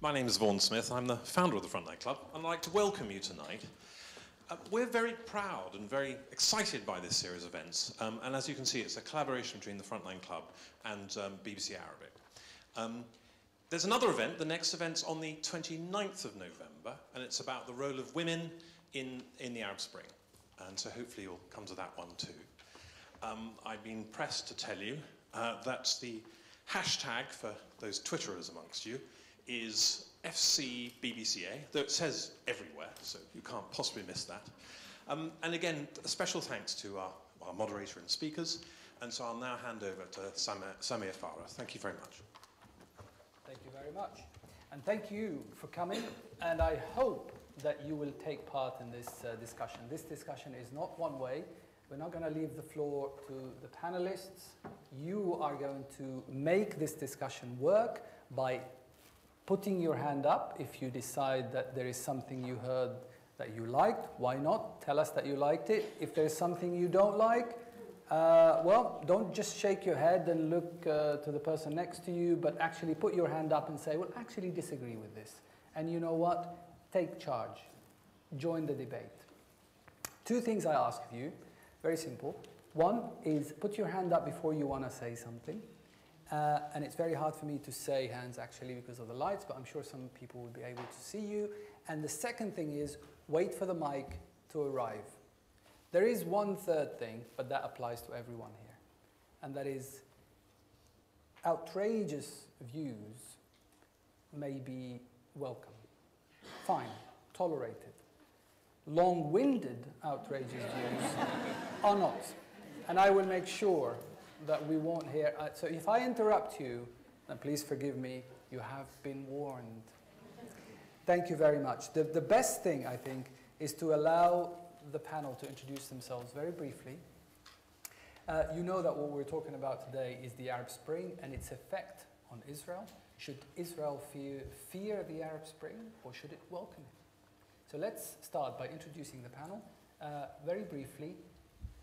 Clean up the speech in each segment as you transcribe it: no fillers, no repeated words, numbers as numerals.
My name is Vaughan Smith. I'm the founder of the Frontline Club, and I'd like to welcome you tonight. We're very proud and very excited by this series of events, and as you can see, it's a collaboration between the Frontline Club and BBC Arabic. There's another event. The next event's on the 29th of November, and it's about the role of women in the Arab Spring. And so hopefully you'll come to that one too. I've been pressed to tell you that the hashtag for those Twitterers amongst you is FCBBCA, though it says everywhere, so you can't possibly miss that. And again, a special thanks to our moderator and speakers. And so I'll now hand over to Samir Farah. Thank you very much. Thank you very much. And thank you for coming. And I hope that you will take part in this discussion. This discussion is not one way. We're not going to leave the floor to the panelists. You are going to make this discussion work by putting your hand up if you decide that there is something you heard that you liked. Why not? Tell us that you liked it. If there's something you don't like, well, don't just shake your head and look to the person next to you, but actually put your hand up and say, well, actually disagree with this. And you know what? Take charge. Join the debate. Two things I ask of you, very simple. One is put your hand up before you want to say something. And it's very hard for me to say hands actually because of the lights, but I'm sure some people will be able to see you. And the second thing is wait for the mic to arrive. There is one third thing, but that applies to everyone here. And that is outrageous views may be welcome. Fine, tolerated. Long-winded outrageous views are not. And I will make sure that we won't hear. So if I interrupt you, then please forgive me. You have been warned. Thank you very much. The best thing, I think, is to allow the panel to introduce themselves very briefly. You know that what we're talking about today is the Arab Spring and its effect on Israel. Should Israel fear the Arab Spring, or should it welcome it? So let's start by introducing the panel. Very briefly,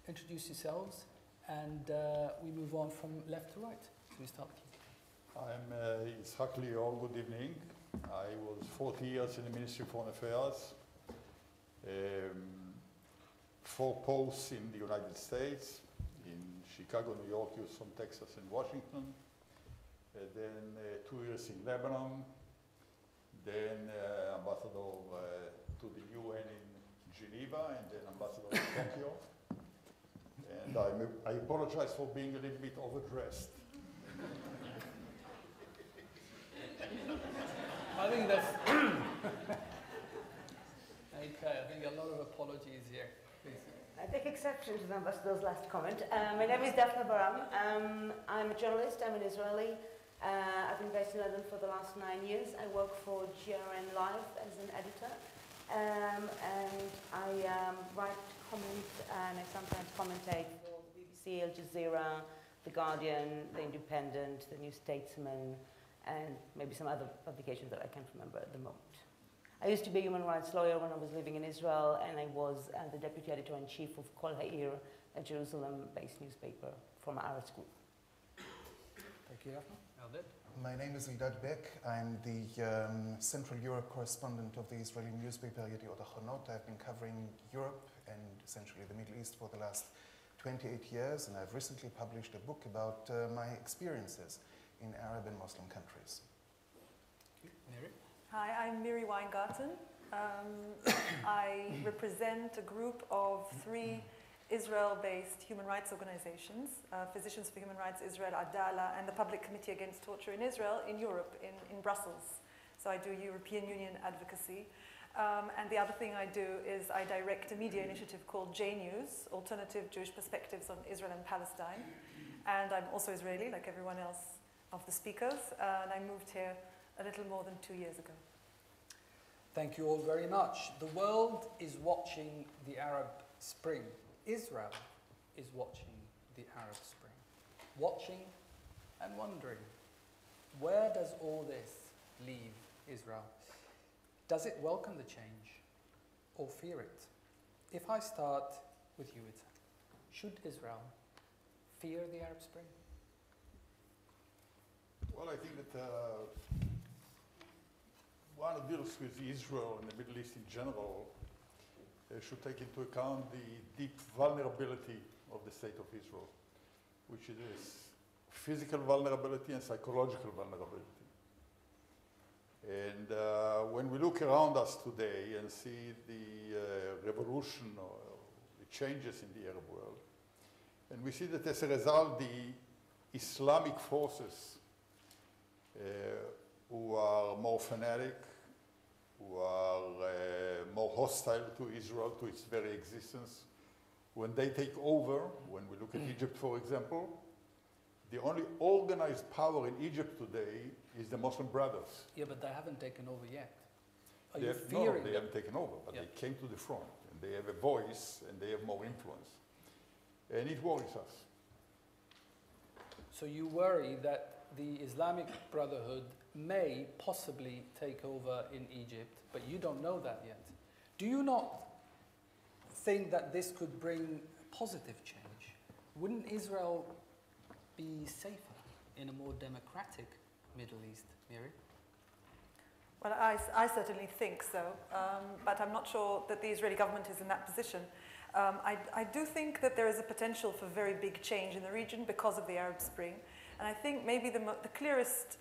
introduce yourselves. And we move on from left to right. So we start with you. I'm Yitzhak Lior. Good evening. I was 40 years in the Ministry of Foreign Affairs, 4 posts in the United States, in Chicago, New York, Houston, Texas, and Washington. Then 2 years in Lebanon. Then ambassador to the UN in Geneva, and then ambassador to Tokyo. And I apologize for being a little bit overdressed. I think that's okay. I think a lot of apologies here. Please. I take exception to the ambassador's last comment. My name is Daphne Baram. I'm a journalist. I'm an Israeli. I've been based in London for the last 9 years. I work for GRN Live as an editor. And I write comments, and I sometimes commentate for the BBC, Al Jazeera, The Guardian, The Independent, The New Statesman, and maybe some other publications that I can't remember at the moment. I used to be a human rights lawyer when I was living in Israel, and I was the deputy editor-in-chief of Kol Ha'ir, a Jerusalem-based newspaper from Arab School. Thank you, Eldad. My name is Eldad Beck. I'm the Central Europe correspondent of the Israeli newspaper Yediot Ahronot. I've been covering Europe and essentially the Middle East for the last 28 years, and I've recently published a book about my experiences in Arab and Muslim countries. Miri? Hi, I'm Miri Weingarten. I represent a group of 3 Israel-based human rights organizations, Physicians for Human Rights Israel, Adala, and the Public Committee Against Torture in Israel in Europe, in Brussels. So I do European Union advocacy. And the other thing I do is I direct a media initiative called J-News, Alternative Jewish Perspectives on Israel and Palestine. And I'm also Israeli, like everyone else of the speakers. And I moved here a little more than 2 years ago. Thank you all very much. The world is watching the Arab Spring. Israel is watching the Arab Spring. Watching and wondering, where does all this leave Israel? Does it welcome the change or fear it? If I start with you, Yitzhak, should Israel fear the Arab Spring? Well, I think that one who deals with Israel and the Middle East in general should take into account the deep vulnerability of the state of Israel, which is physical vulnerability and psychological vulnerability. And when we look around us today and see the revolution or the changes in the Arab world, and we see that as a result, the Islamic forces who are more fanatic, who are more hostile to Israel, to its very existence, when they take over, when we look at Egypt, for example, the only organized power in Egypt today is the Muslim Brothers. Yeah, but they haven't taken over yet. Are They you have, fearing no, they haven't taken over, but Yeah. they came to the front, and they have a voice, and they have more influence. And it worries us. So you worry that the Islamic Brotherhood may possibly take over in Egypt, but you don't know that yet. Do you not think that this could bring positive change? Wouldn't Israel be safer in a more democratic Middle East, Miri? Well, I certainly think so, but I'm not sure that the Israeli government is in that position. I do think that there is a potential for very big change in the region because of the Arab Spring. And I think maybe the clearest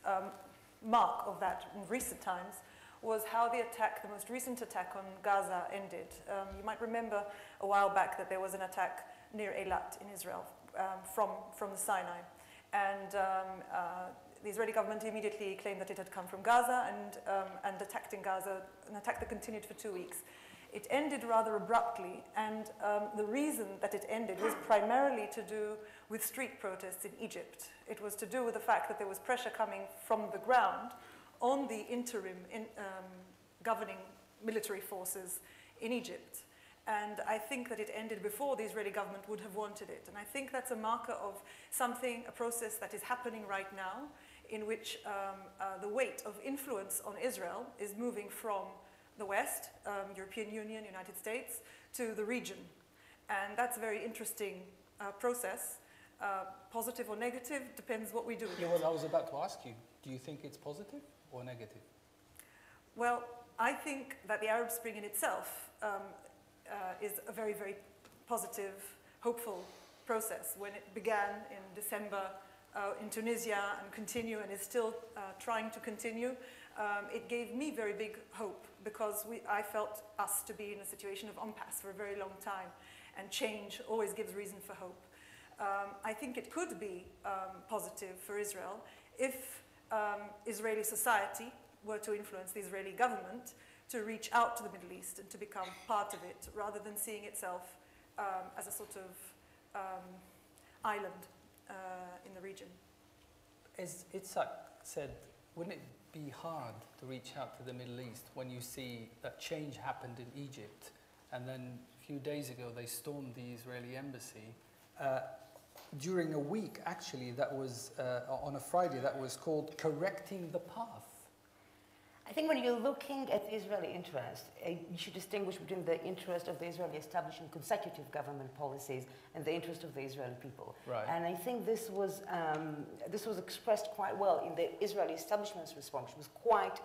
mark of that in recent times was how the most recent attack on Gaza ended. You might remember a while back that there was an attack near Eilat in Israel from the Sinai. And the Israeli government immediately claimed that it had come from Gaza and attacked in Gaza, an attack that continued for 2 weeks. It ended rather abruptly, and the reason that it ended was primarily to do with street protests in Egypt. It was to do with the fact that there was pressure coming from the ground on the interim governing military forces in Egypt. And I think that it ended before the Israeli government would have wanted it. And I think that's a marker of a process that is happening right now, in which the weight of influence on Israel is moving from the West, European Union, United States, to the region. And that's a very interesting process. Positive or negative, depends what we do with it. Yeah, well, I was about to ask you, do you think it's positive or negative? Well, I think that the Arab Spring in itself is a very, very positive, hopeful process. When it began in December in Tunisia and is still trying to continue, it gave me very big hope, because I felt us to be in a situation of impasse for a very long time, and change always gives reason for hope. I think it could be positive for Israel if Israeli society were to influence the Israeli government to reach out to the Middle East and to become part of it, rather than seeing itself as a sort of island in the region. As Yitzhak said, wouldn't it be hard to reach out to the Middle East when you see that change happened in Egypt, and then a few days ago they stormed the Israeli embassy during a week, actually, that was on a Friday, that was called Correcting the Path? I think when you're looking at the Israeli interest, you should distinguish between the interest of the Israeli establishing consecutive government policies and the interest of the Israeli people. Right. And I think this was expressed quite well in the Israeli establishment's response. It was quite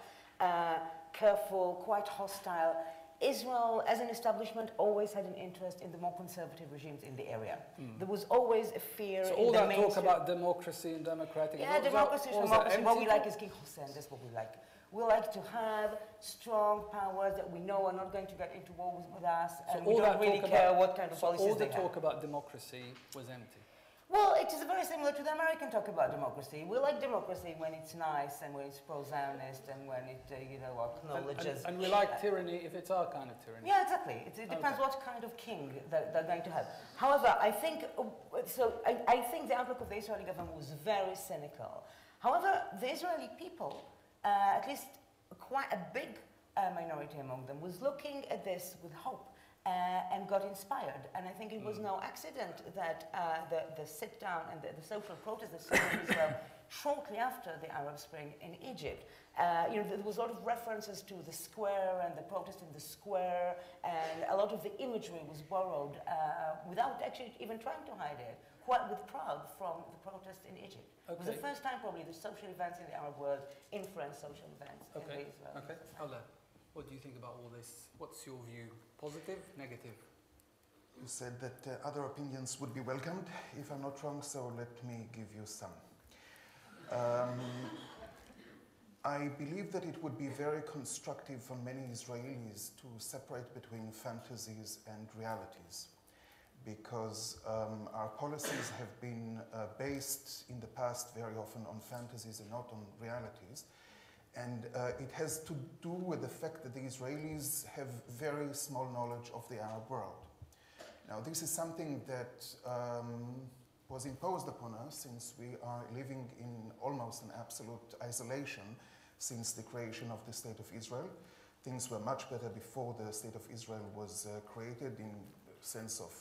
careful, quite hostile. Israel, as an establishment, always had an interest in the more conservative regimes in the area. There was always a fear. So all that talk about democracy and democratic... Yeah, democracy. What we like is King Hussein. That's what we like. We like to have strong powers that we know are not going to get into war with us, and we don't really care what kind of policies they have. All the talk about democracy was empty. Well, it is very similar to the American talk about democracy. We like democracy when it's nice and when it's pro-Zionist and when it, acknowledges... And we like tyranny if it's our kind of tyranny. Yeah, exactly. It depends what kind of king they're going to have. However, I think the outlook of the Israeli government was very cynical. However, the Israeli people, at least quite a big minority among them, was looking at this with hope. And got inspired. And I think it was no accident that the sit-down and the social protest that started in Israel shortly after the Arab Spring in Egypt. There was a lot of references to the square and the protest in the square, and a lot of the imagery was borrowed without actually even trying to hide it quite withdrawn from the protests in Egypt. Okay. It was the first time probably the social events in the Arab world influenced social events in the Israeli Okay. society. Allah, what do you think about all this? What's your view? Positive, negative? You said that other opinions would be welcomed, if I'm not wrong, so let me give you some. I believe that it would be very constructive for many Israelis to separate between fantasies and realities, because our policies have been based in the past very often on fantasies and not on realities. And it has to do with the fact that the Israelis have very small knowledge of the Arab world. Now, this is something that was imposed upon us since we are living in almost an absolute isolation since the creation of the State of Israel. Things were much better before the State of Israel was created in the sense of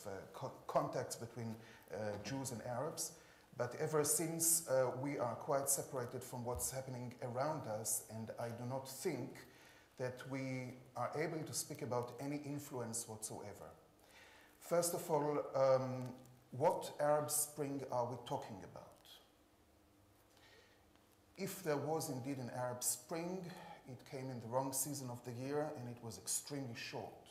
contacts between Jews and Arabs. But ever since, we are quite separated from what's happening around us, and I do not think that we are able to speak about any influence whatsoever. First of all, what Arab Spring are we talking about? If there was indeed an Arab Spring, it came in the wrong season of the year and it was extremely short.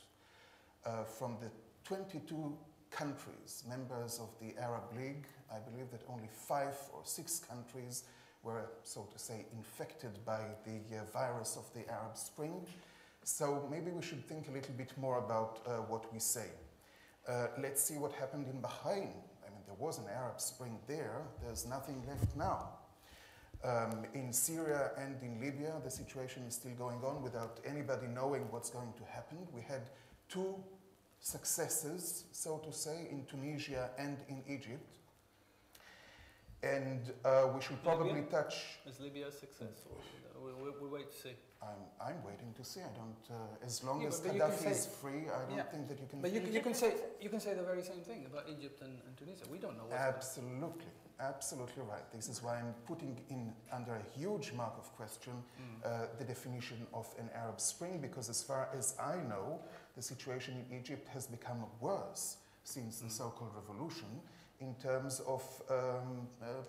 From the 22 countries, members of the Arab League, I believe that only 5 or 6 countries were, so to say, infected by the virus of the Arab Spring. So maybe we should think a little bit more about what we say. Let's see what happened in Bahrain. I mean, there was an Arab Spring there. There's nothing left now. In Syria and in Libya, the situation is still going on without anybody knowing what's going to happen. We had 2 successes, so to say, in Tunisia and in Egypt. And we should probably Libya? touch... Is Libya a success? Or we'll wait to see. I'm waiting to see. I don't... as long Yeah, as but Gaddafi is free, I don't think that you can... But you can say the very same thing about Egypt and Tunisia. We don't know what's Absolutely. Absolutely right. This is why I'm putting in under a huge mark of question the definition of an Arab Spring, because as far as I know, the situation in Egypt has become worse since the so-called revolution in terms of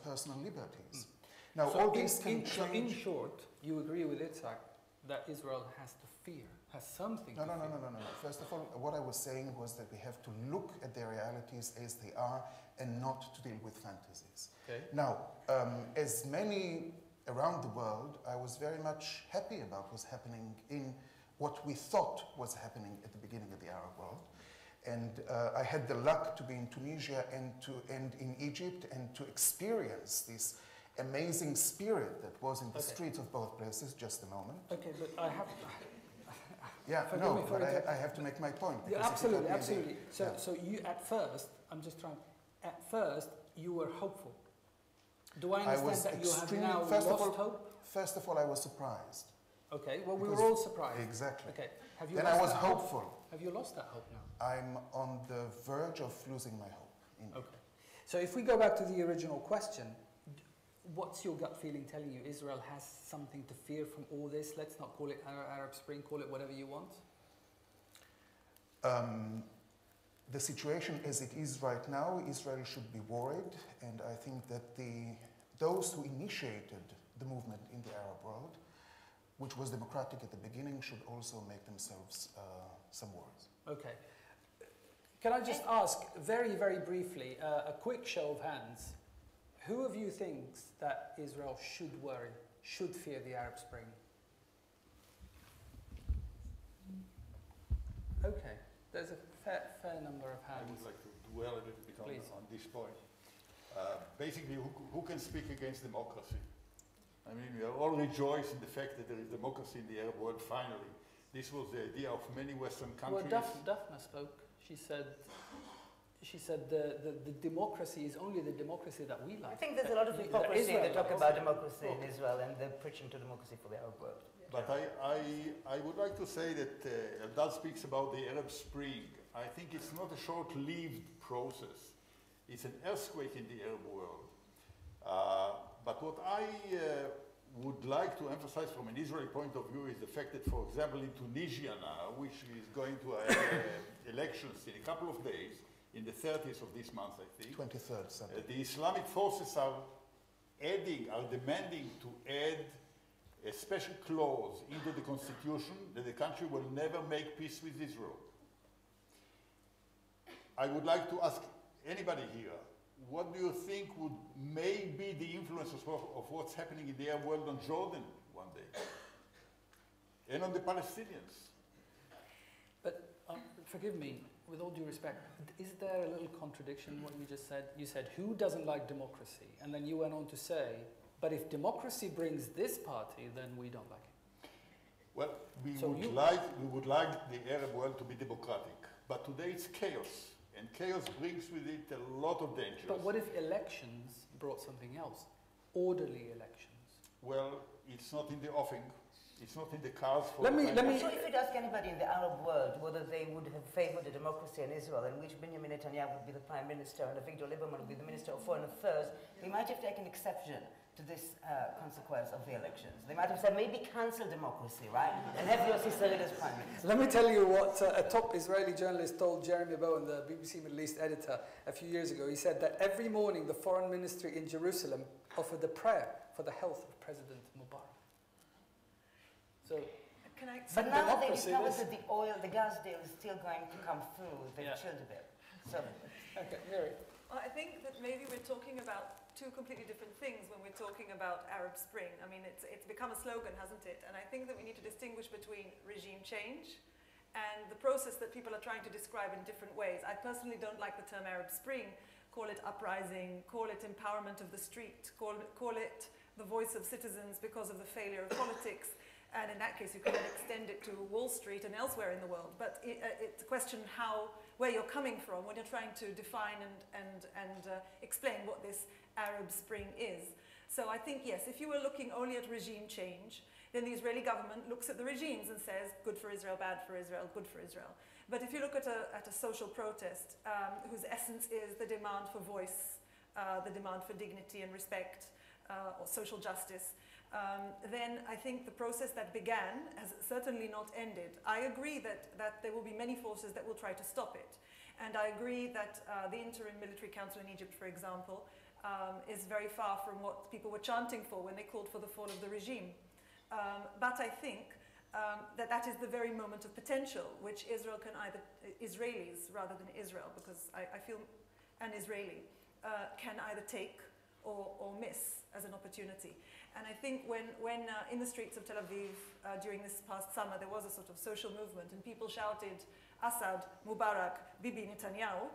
personal liberties. Now, So all these can change. So in short, you agree with Yitzhak that Israel has to fear, has something to fear. No. First of all, what I was saying was that we have to look at the realities as they are and not to deal with fantasies. Okay. Now, as many around the world, I was very much happy about what's happening in what we thought was happening at the beginning of the Arab world. And I had the luck to be in Tunisia and in Egypt and to experience this amazing spirit that was in the streets of both places. Just a moment. Okay, but I have... Yeah, Forgive no, me for but I have to make my point. Yeah, because if you absolutely, let me absolutely. So, yeah. so you at first, I'm just trying, at first you were hopeful. Do I understand that you have now lost hope? First of all, I was surprised. Okay, well, we Because- were all surprised. Exactly. Okay, have you Then lost I was that hope? hopeful. Have you lost that hope now? I'm on the verge of losing my hope. Indeed. Okay. So if we go back to the original question, what's your gut feeling telling you Israel has something to fear from all this? Let's not call it Arab Spring, call it whatever you want. The situation as it is right now, Israel should be worried, and I think that those who initiated the movement in the Arab world, which was democratic at the beginning, should also make themselves some worries. Okay. Can I just ask, very, very briefly, a quick show of hands, who of you thinks that Israel should worry, should fear the Arab Spring? Okay, there's a fair number of I hands. would like to dwell a little bit Please. on this point. Basically, who can speak against democracy? I mean, we are all rejoiced in the fact that there is democracy in the Arab world finally. This was the idea of many Western countries. Well, Daphne spoke. She said the democracy is only the democracy that we like. I think there's a lot of That hypocrisy in Israel the talk likes. about democracy in Israel and the preaching to democracy for the Arab world. But I would like to say that Eldad speaks about the Arab Spring. I think it's not a short-lived process. It's an earthquake in the Arab world. But what I would like to emphasize from an Israeli point of view is the fact that, for example, in Tunisia now, which is going to have elections in a couple of days, in the 30th of this month, I think. 23rd Sunday. The Islamic forces are demanding to add a special clause into the constitution that the country will never make peace with Israel. I would like to ask anybody here, what do you think may be the influence of what's happening in the Arab world on Jordan one day? And on the Palestinians? But forgive me, with all due respect, is there a little contradiction in what you just said? You said, who doesn't like democracy? And then you went on to say, but if democracy brings this party, then we don't like it. Well, we would like the Arab world to be democratic, but today it's chaos, and chaos brings with it a lot of dangers. But what if elections brought something else? Orderly elections? Well, it's not in the offing. It's not in the cards for... I'm sure if you'd ask anybody in the Arab world whether they would have favored a democracy in Israel in which Benjamin Netanyahu would be the prime minister and Avigdor Lieberman would be the minister of foreign affairs, they might have taken exception to this consequence of the elections. They might have said, maybe cancel democracy, right? And have Yossi Sarid as prime minister. Let me tell you what a top Israeli journalist told Jeremy Bowen, the BBC Middle East editor, a few years ago. He said that every morning the foreign ministry in Jerusalem offered a prayer for the health of President Mubarak. So, but now that they discovered that the gas deal is still going to come through, they've chilled a bit. So, okay, Mary. Well, I think that maybe we're talking about two completely different things when we're talking about Arab Spring. I mean, it's become a slogan, hasn't it? And I think that we need to distinguish between regime change and the process that people are trying to describe in different ways. I personally don't like the term Arab Spring. Call it uprising, call it empowerment of the street, call it the voice of citizens because of the failure of politics. And in that case, you can extend it to Wall Street and elsewhere in the world. But it's a question where you're coming from when you're trying to define and explain what this Arab Spring is. So I think, yes, if you were looking only at regime change, then the Israeli government looks at the regimes and says, good for Israel, bad for Israel, good for Israel. But if you look at a social protest whose essence is the demand for voice, the demand for dignity and respect, or social justice, then I think the process that began has certainly not ended. I agree that there will be many forces that will try to stop it. And I agree that the Interim Military Council in Egypt, for example, is very far from what people were chanting for when they called for the fall of the regime. But I think that is the very moment of potential which Israel can either, Israelis rather than Israel, because I feel an Israeli, can either take or miss as an opportunity. And I think when in the streets of Tel Aviv during this past summer, there was a sort of social movement and people shouted, Assad, Mubarak, Bibi, Netanyahu,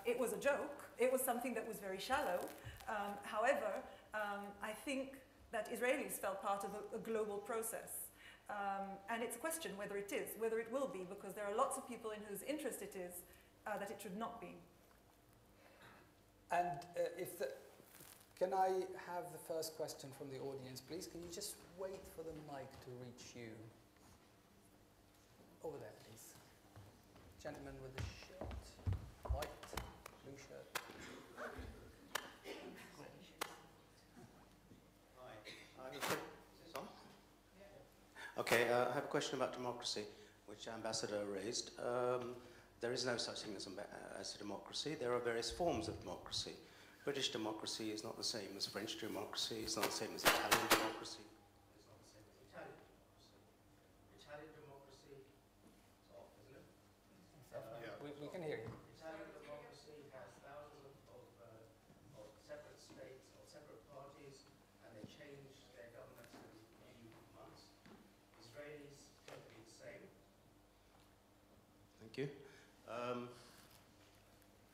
it was a joke. It was something that was very shallow. However, I think that Israelis felt part of a global process. And it's a question whether it is, whether it will be, because there are lots of people in whose interest it is that it should not be. And can I have the first question from the audience, please? Can you just wait for the mic to reach you? Over there, please. Gentleman with the shirt, white, blue shirt. Okay, I have a question about democracy, which Ambassador raised. There is no such thing as a democracy. There are various forms of democracy. British democracy is not the same as French democracy. It's not the same as Italian democracy. It's not the same as Italian democracy. Italian democracy is off, isn't it? We can hear you. Italian democracy has thousands of separate states or separate parties, and they change their governments every few months. Israelis tend to be the same. Thank you.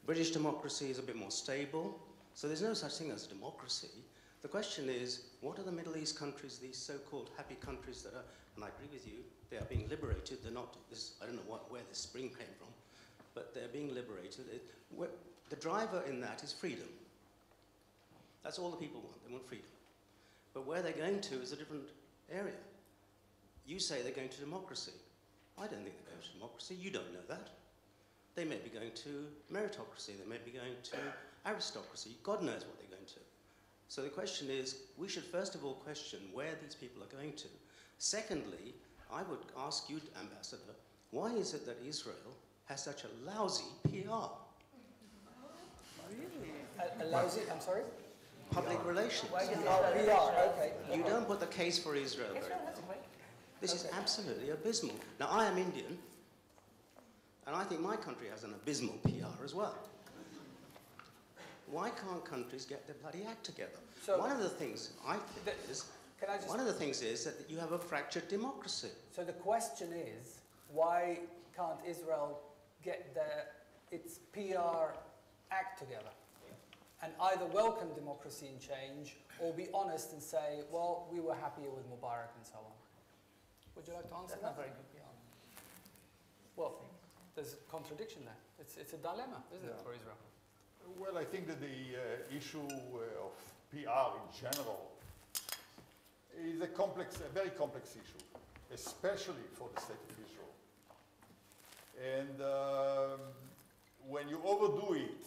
British democracy is a bit more stable. So there's no such thing as democracy. The question is, what are the Middle East countries, these so-called happy countries that are, and I agree with you, they are being liberated. They're not, I don't know where this spring came from, but they're being liberated. The driver in that is freedom. That's all the people want. They want freedom. But where they're going to is a different area. You say they're going to democracy. I don't think they're going to democracy. You don't know that. They may be going to meritocracy. They may be going to aristocracy. God knows what they're going to. So the question is, we should first of all question where these people are going to. Secondly, I would ask you, Ambassador, why is it that Israel has such a lousy PR? Allows it, I'm sorry? Public relations. Why does Oh, Israel- PR, okay. You don't put the case for Israel very Israel well. has a great. This is absolutely abysmal. Now, I am Indian, and I think my country has an abysmal PR as well. Why can't countries get their bloody act together? So- one of the things I think is, Can I just... one of the things is that you have a fractured democracy. So the question is, why can't Israel get its PR act together and either welcome democracy and change or be honest and say, well, we were happier with Mubarak and so on? Would you like to answer That's that? not very good PR. Well, there's a contradiction there. It's a dilemma, isn't it, Yeah. for Israel? Well, I think that the issue of PR in general is a very complex issue, especially for the state of Israel. And when you overdo it,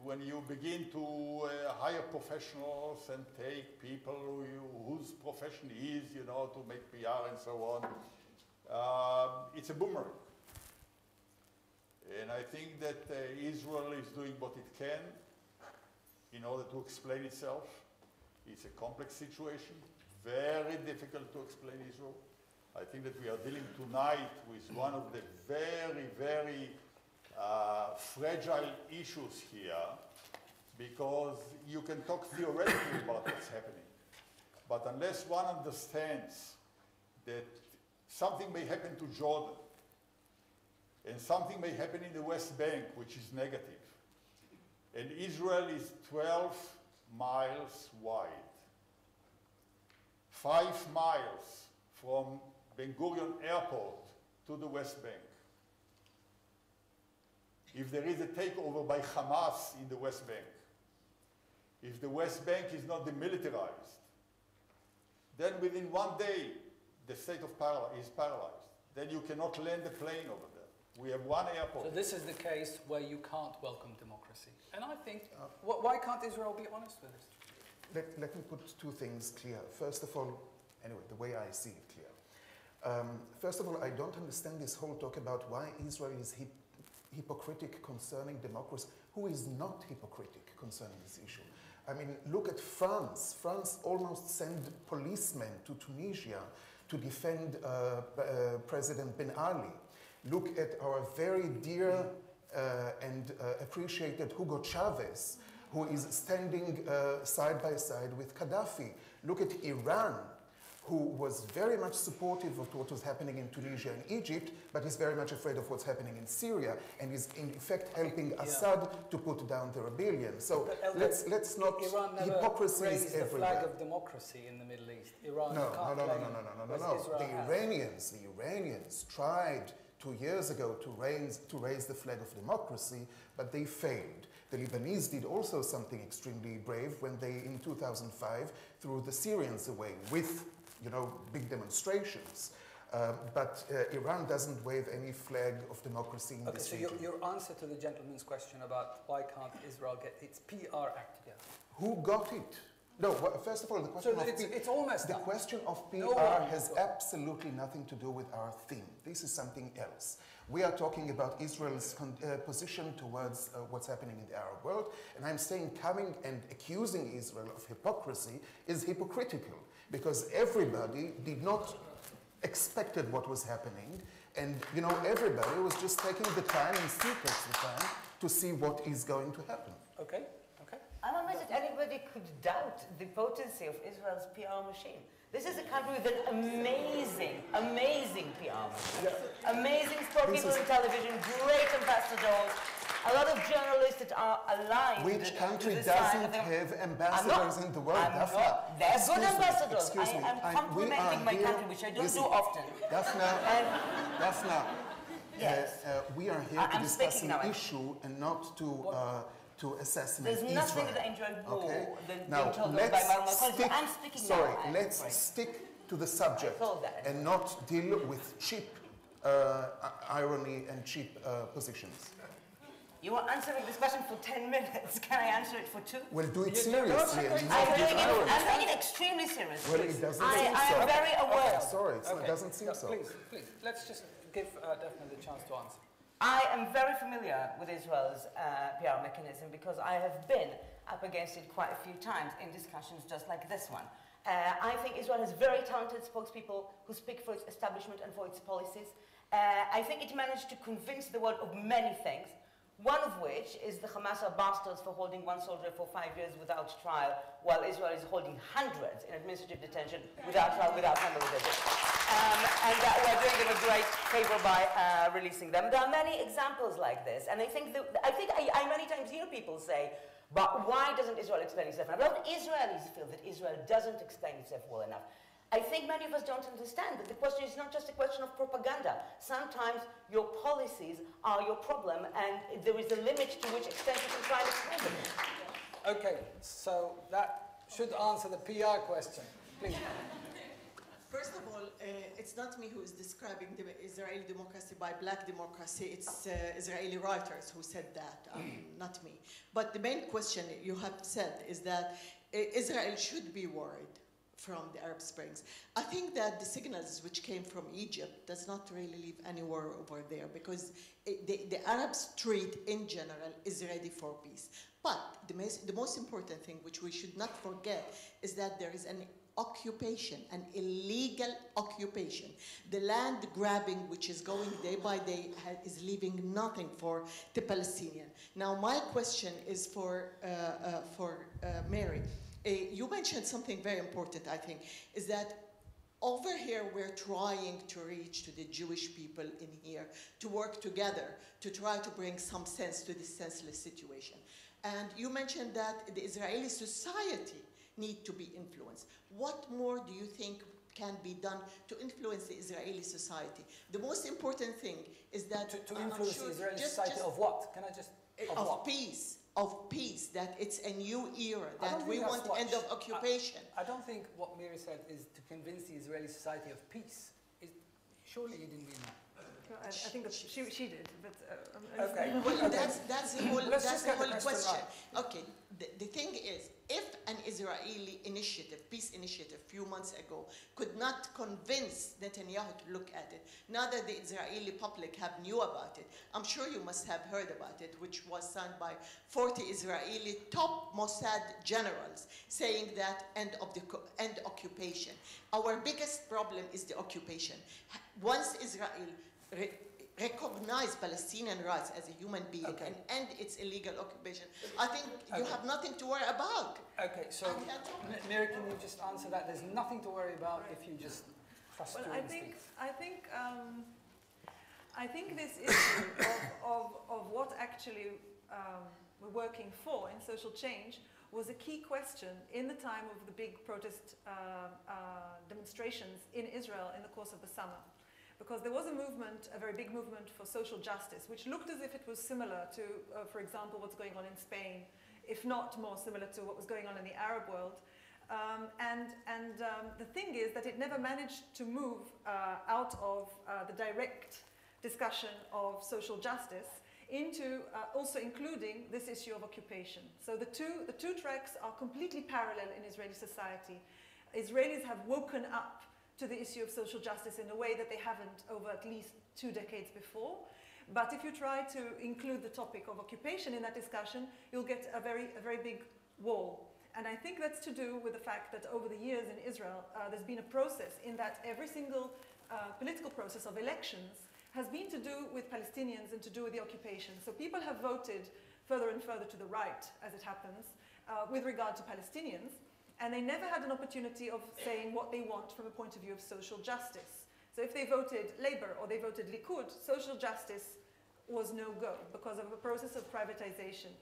when you begin to hire professionals and take people whose profession is, to make PR and so on, it's a boomerang. And I think that Israel is doing what it can in order to explain itself. It's a complex situation, very difficult to explain Israel. I think that we are dealing tonight with one of the very, very fragile issues here, because you can talk theoretically about what's happening. But unless one understands that something may happen to Jordan, and something may happen in the West Bank, which is negative, and Israel is 12 miles wide, 5 miles from Ben Gurion Airport to the West Bank. If there is a takeover by Hamas in the West Bank, if the West Bank is not demilitarized, then within one day the state is paralyzed. Then you cannot land a plane over there. We have one airport. So this is the case where you can't welcome democracy. And I think, why can't Israel be honest with this? Let me put two things clear. First of all, anyway, the way I see it clear. First of all, I don't understand this whole talk about why Israel is hypocritic concerning democracy. Who is not hypocritic concerning this issue? I mean, look at France. France almost sent policemen to Tunisia to defend President Ben Ali. Look at our very dear and appreciated Hugo Chavez, who is standing side by side with Gaddafi. Look at Iran, who was very much supportive of what was happening in Tunisia and Egypt, but is very much afraid of what's happening in Syria, and is in effect helping Assad to put down the rebellion. So let's not, Iran never hypocrisy is raised the everywhere. flag of democracy in the Middle East. Iran No. Israel The Iranians tried 2 years ago to raise the flag of democracy, but they failed. The Lebanese did also something extremely brave when they, in 2005, threw the Syrians away with, big demonstrations. But Iran doesn't wave any flag of democracy in this region. So your answer to the gentleman's question about why can't Israel get its PR act together? Who got it? No, first of all, the question of question of PR has absolutely nothing to do with our theme. This is something else. We are talking about Israel's position towards what's happening in the Arab world, and I'm saying coming and accusing Israel of hypocrisy is hypocritical, because everybody did not expected what was happening, and everybody was just taking the time and secret the time to see what is going to happen. Okay. I'm amazed that anybody could doubt the potency of Israel's PR machine. This is a country with an amazing PR machine. Yeah. Amazing spokespeople in television, great ambassadors, a lot of journalists that are aligned. Which country to the doesn't have ambassadors in the world? They're good ambassadors. I'm complimenting my country, which I don't do often. Daphna, yes. We are here to discuss an issue and not to assassinate There's Israel. nothing that I enjoy more than now, being told by my colleagues. I'm speaking now. Let's stick to the subject and not deal with cheap irony and cheap positions. You are answering this question for 10 minutes. Can I answer it for 2? Well, do it seriously. I'm taking it extremely seriously. Well, it doesn't I seem so. am very aware. Sorry, it doesn't seem so. Please, let's just give Daphne the chance to answer. I am very familiar with Israel's PR mechanism because I have been up against it quite a few times in discussions just like this one. I think Israel has very talented spokespeople who speak for its establishment and for its policies. I think it managed to convince the world of many things, one of which is the Hamas are bastards for holding one soldier for 5 years without trial, while Israel is holding hundreds in administrative detention without trial, without handling it. And that we're doing them a great favor by releasing them. There are many examples like this, and I think I many times hear people say, but why doesn't Israel explain itself enough? A lot of Israelis feel that Israel doesn't explain itself well enough. I think many of us don't understand that the question is not just a question of propaganda. Sometimes your policies are your problem, and there is a limit to which extent you can try and explain them. Okay, so that should answer the PR question. Please. First of all, it's not me who is describing the Israeli democracy by black democracy. It's Israeli writers who said that, not me. But the main question you have said is that Israel should be worried from the Arab Springs. I think that the signals which came from Egypt does not really leave any worry over there, because the Arab street in general is ready for peace. But the most important thing which we should not forget is that there is an occupation, an illegal occupation. The land grabbing which is going day by day is leaving nothing for the Palestinian. Now my question is for Mary. You mentioned something very important, I think, is that over here we're trying to reach to the Jewish people in here to work together to try to bring some sense to this senseless situation. And you mentioned that the Israeli society need to be influenced. What more do you think can be done to influence the Israeli society? The most important thing is that to influence the Israeli society of what? Can I just of peace. Of peace, that it's a new era, that we want end of occupation. I don't think what Miri said is to convince the Israeli society of peace. Surely you didn't mean that. I think that she did, but okay. Well, that's the whole question. Right. Okay, the thing is, if an Israeli initiative, peace initiative, a few months ago, could not convince Netanyahu to look at it, now that the Israeli public have knew about it, I'm sure you must have heard about it, which was signed by 40 Israeli top Mossad generals, saying that end occupation. Our biggest problem is the occupation. Once Israel recognize Palestinian rights as a human being and end its illegal occupation, I think you have nothing to worry about. Okay, so Mary, can you just answer that? There's nothing to worry about if you just trust your instincts. I think this issue of what actually we're working for in social change was a key question in the time of the big protest demonstrations in Israel in the course of the summer. Because there was a movement, a very big movement for social justice, which looked as if it was similar to, for example, what's going on in Spain, if not more similar to what was going on in the Arab world. The thing is that it never managed to move out of the direct discussion of social justice into also including this issue of occupation. So the two tracks are completely parallel in Israeli society. Israelis have woken up to the issue of social justice in a way that they haven't over at least 2 decades before. But if you try to include the topic of occupation in that discussion, you'll get a very big wall. And I think that's to do with the fact that over the years in Israel, there's been a process in that every single political process of elections has been to do with Palestinians and to do with the occupation. So people have voted further and further to the right, as it happens, with regard to Palestinians. And they never had an opportunity of saying what they want from a point of view of social justice. So if they voted Labour or they voted Likud, social justice was no-go because of a process of privatization.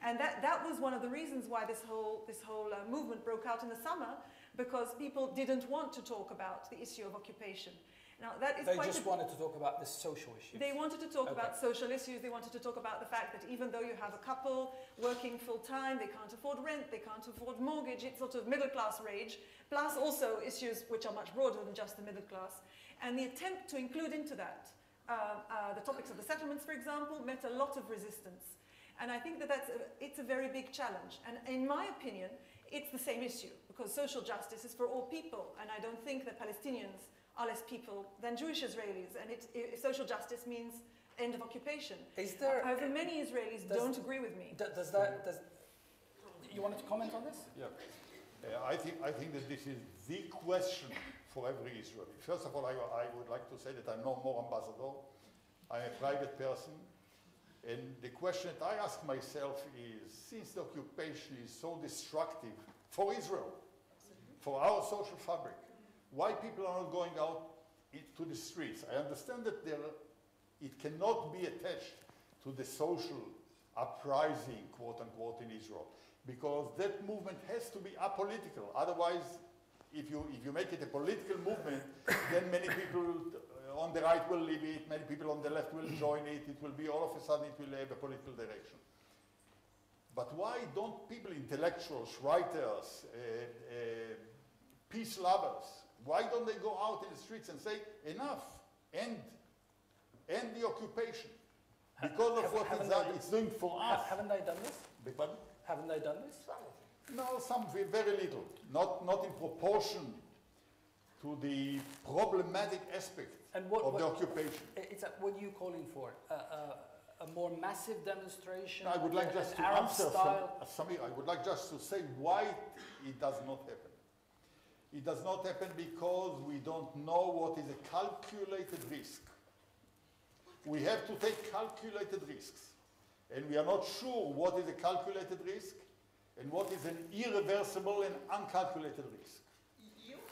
And that was one of the reasons why this whole movement broke out in the summer, because people didn't want to talk about the issue of occupation. Now, that is they just wanted to talk about the social issues. They wanted to talk about social issues. They wanted to talk about the fact that even though you have a couple working full-time, they can't afford rent, they can't afford mortgage, it's sort of middle-class rage, plus also issues which are much broader than just the middle class. And the attempt to include into that the topics of the settlements, for example, met a lot of resistance. And I think that it's a very big challenge. And in my opinion, it's the same issue, because social justice is for all people. And I don't think that Palestinians are less people than Jewish Israelis. And social justice means end of occupation. Is there? However, many Israelis don't agree with me. Does you wanted to comment on this? Yeah. I think that this is the question for every Israeli. First of all, I would like to say that I'm no more ambassador. I'm a private person. And the question that I ask myself is, since the occupation is so destructive for Israel, for our social fabric, why people are not going out to the streets? I understand that it cannot be attached to the social uprising, quote unquote, in Israel, because that movement has to be apolitical. Otherwise, if you make it a political movement, then many people on the right will leave it, many people on the left will join it, it will be all of a sudden it will have a political direction. But why don't people, intellectuals, writers, peace lovers, why don't they go out in the streets and say, enough, end the occupation? Because of what it's doing for us. Haven't they done this? Beg pardon? Haven't they done this? No, some very little, not in proportion to the problematic aspect of the occupation. What are you calling for? A more massive demonstration? I would like just to answer Samir, I would like just to say why it does not happen. It does not happen because we don't know what is a calculated risk. We have to take calculated risks. And we are not sure what is a calculated risk and what is an irreversible and uncalculated risk.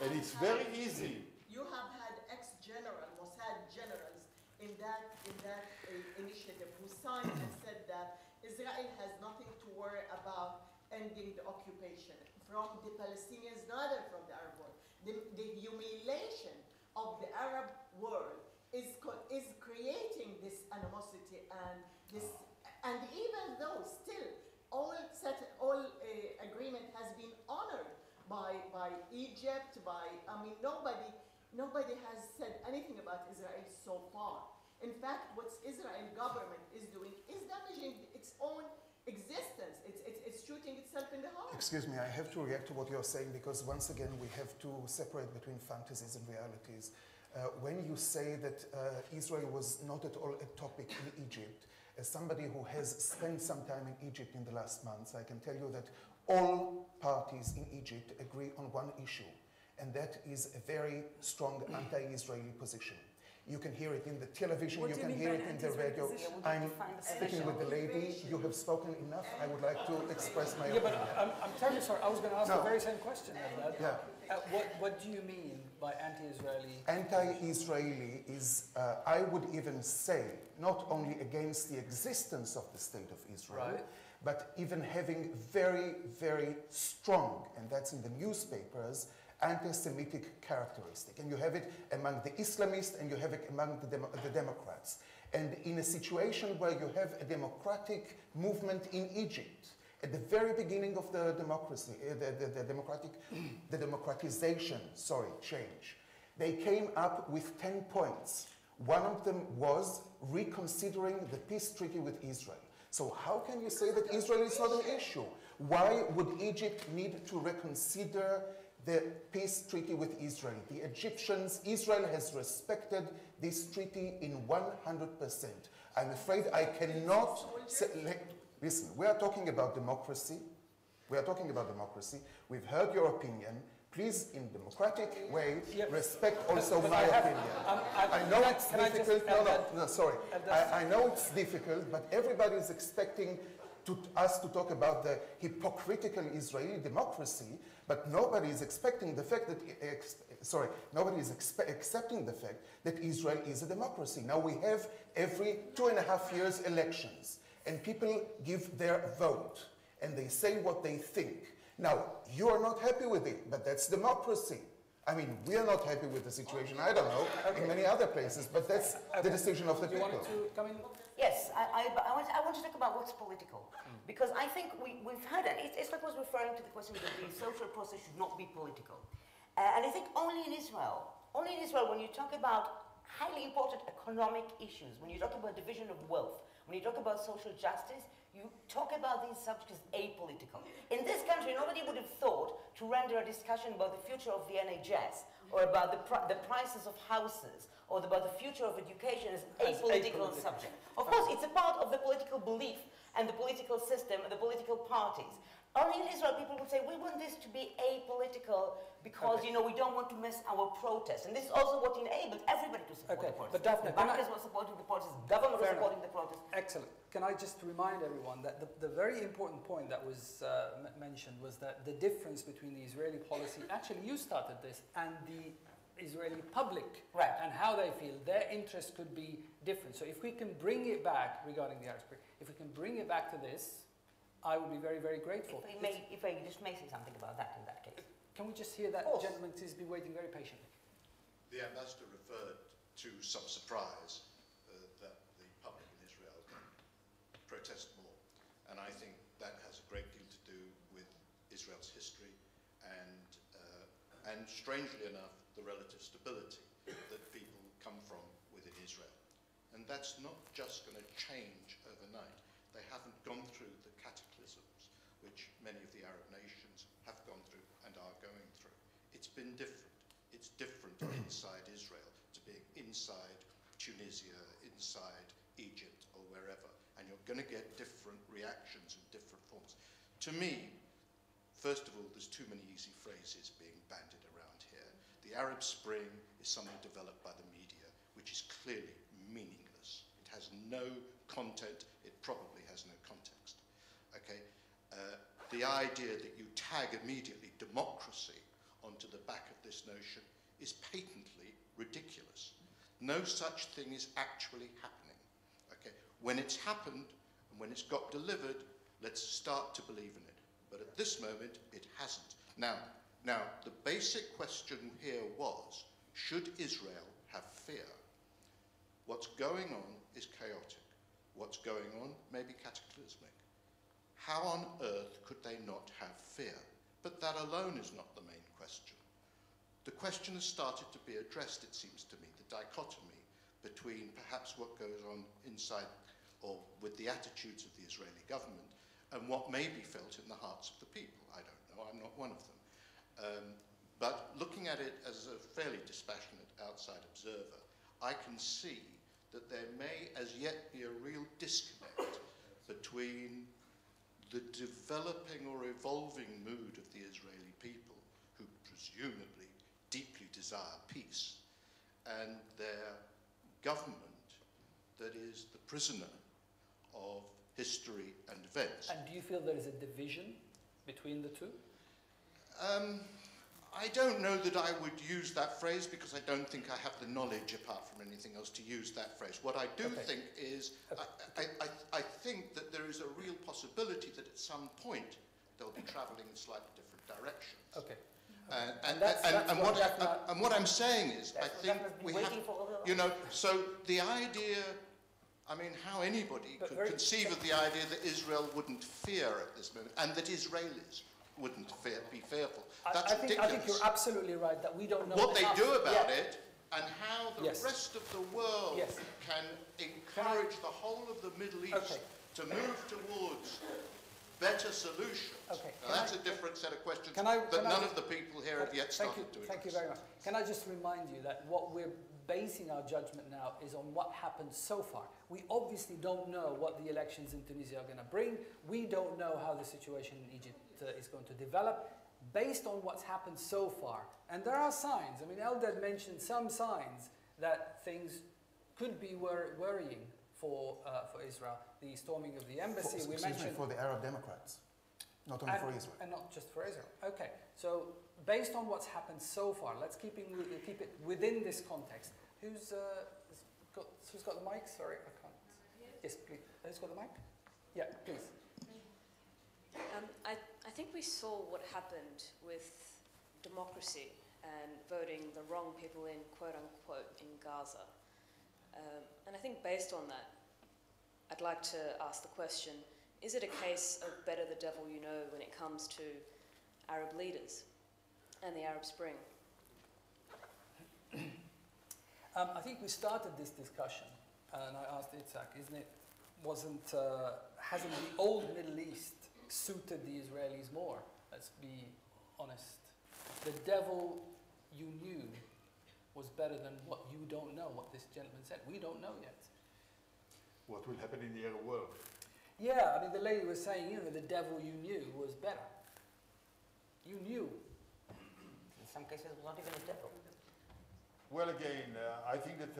And it's very easy. You have had ex-general, Mossad generals in that initiative who signed and said that Israel has nothing to worry about ending the occupation from the Palestinians, neither from the Arab world. The humiliation of the Arab world is creating this animosity and this, and even though still all agreement has been honored by Egypt, nobody has said anything about Israel so far. In fact, what Israel government is doing is damaging its own existence. It's shooting itself in the heart. Excuse me, I have to react to what you're saying because once again we have to separate between fantasies and realities. When you say that Israel was not at all a topic in Egypt, as somebody who has spent some time in Egypt in the last months, I can tell you that all parties in Egypt agree on one issue, and that is a very strong anti-Israeli position. You can hear it in the television, you can hear it in the radio. I'm speaking with the lady, you have spoken enough, I would like to express my opinion. But I'm terribly sorry, I was going to ask the very same question. Yeah. What do you mean by anti-Israeli? Anti-Israeli is, I would even say, not only against the existence of the State of Israel, but even having very, very strong, and that's in the newspapers, anti-Semitic characteristic. And you have it among the Islamists and you have it among the Democrats. And in a situation where you have a democratic movement in Egypt, at the very beginning of the democracy, the democratization, change, they came up with 10 points. One of them was reconsidering the peace treaty with Israel. So how can you say that Israel is not an issue? Why would Egypt need to reconsider the peace treaty with Israel? The Egyptians, Israel has respected this treaty in 100%. I'm afraid I cannot say, listen, we are talking about democracy. We are talking about democracy. We've heard your opinion. Please, in democratic way, respect also my opinion. I know it's difficult. I know it's difficult, but everybody is expecting us to talk about the hypocritical Israeli democracy, but nobody is expecting the fact that, nobody is accepting the fact that Israel is a democracy. Now we have every 2.5 years elections, and people give their vote, and they say what they think. Now, you are not happy with it, but that's democracy. I mean, we are not happy with the situation, I don't know, in many other places, but that's the decision of the people. You wanted to come in? Yes, I want to talk about what's political. Because I think we've had, and Isaac was referring to the question that the social process should not be political. And I think only in Israel, when you talk about highly important economic issues, when you talk about division of wealth, when you talk about social justice, you talk about these subjects as apolitical. In this country, nobody would have thought to render a discussion about the future of the NHS or about the prices of houses or about the future of education as apolitical subject. Of course, it's a part of the political belief and the political system and the political parties. Only in Israel, people would say, we want this to be apolitical because, you know, we don't want to miss our protests. And this is also what enabled everybody to support the protests. But Daphne, the bankers were supporting the protests, the government was supporting the protests. Excellent. Can I just remind everyone that the very important point that was mentioned was that the difference between the Israeli policy, actually you started this, and the Israeli public, and how they feel, their interests could be different. So if we can bring it back, regarding the Arab Spring, if we can bring it back to this, I would be very, very grateful. If I just may say something about that in that case. Can we just hear that gentleman who's been waiting very patiently? The ambassador referred to some surprise that the public in Israel can protest more. And I think that has a great deal to do with Israel's history and strangely enough, the relative stability that people come from within Israel. And that's not just going to change overnight. They haven't gone through the cataclysms which many of the Arab nations have gone through and are going through. It's been different. It's different inside Israel to being inside Tunisia, inside Egypt, or wherever. And you're going to get different reactions in different forms. To me, first of all, there's too many easy phrases being bandied around here. The Arab Spring is something developed by the media, which is clearly meaningless. It has no content. It probably has no context. Okay? The idea that you tag immediately democracy onto the back of this notion is patently ridiculous. No such thing is actually happening. Okay? When it's happened and when it's got delivered, let's start to believe in it. But at this moment, it hasn't. Now, the basic question here was, should Israel have fear? What's going on is chaotic. What's going on may be cataclysmic. How on earth could they not have fear? But that alone is not the main question. The question has started to be addressed, it seems to me, the dichotomy between perhaps what goes on inside or with the attitudes of the Israeli government and what may be felt in the hearts of the people. I don't know, I'm not one of them. But looking at it as a fairly dispassionate outside observer, I can see that there may as yet be a real disconnect between the developing or evolving mood of the Israeli people, who presumably deeply desire peace, and their government that is the prisoner of history and events. And do you feel there is a division between the two? I don't know that I would use that phrase because I don't think I have the knowledge, apart from anything else, to use that phrase. What I do think is, I think that there is a real possibility that at some point they'll be travelling in slightly different directions. Okay. And what I'm saying is, I think we have, you know, so the idea, I mean, how anybody could conceive of the idea that Israel wouldn't fear at this moment, and that Israelis wouldn't be fearful. That's ridiculous. I think you're absolutely right that we don't know what they do about it, and how the Yes. rest of the world Yes. can encourage the whole of the Middle East to move towards better solutions. Okay. Now, that's a different set of questions Can I none of the people here have yet started to address. Thank you very much. Can I just remind you that what we're basing our judgment now is on what happened so far. We obviously don't know what the elections in Tunisia are going to bring. We don't know how the situation in Egypt is going to develop. Based on what's happened so far, and there are signs, I mean, Eldad mentioned some signs that things could be worrying for Israel. The storming of the embassy, we mentioned... for the Arab Democrats, not only for Israel. And not just for Israel. Okay, so based on what's happened so far, let's keep it within this context. Who's got the mic? Sorry, I can't. Yes, please. Who's got the mic? Yeah, please. I think we saw what happened with democracy and voting the wrong people in, quote unquote, in Gaza. And I think based on that, I'd like to ask the question, is it a case of better the devil you know when it comes to Arab leaders and the Arab Spring? I think we started this discussion, and I asked Yitzhak, hasn't the old Middle East suited the Israelis more? Let's be honest. The devil you knew was better than what you don't know, what this gentleman said. We don't know yet. What will happen in the Arab world? Yeah, I mean, the lady was saying, you know, the devil you knew was better. You knew. In some cases, it was not even a devil. Well, again, I think that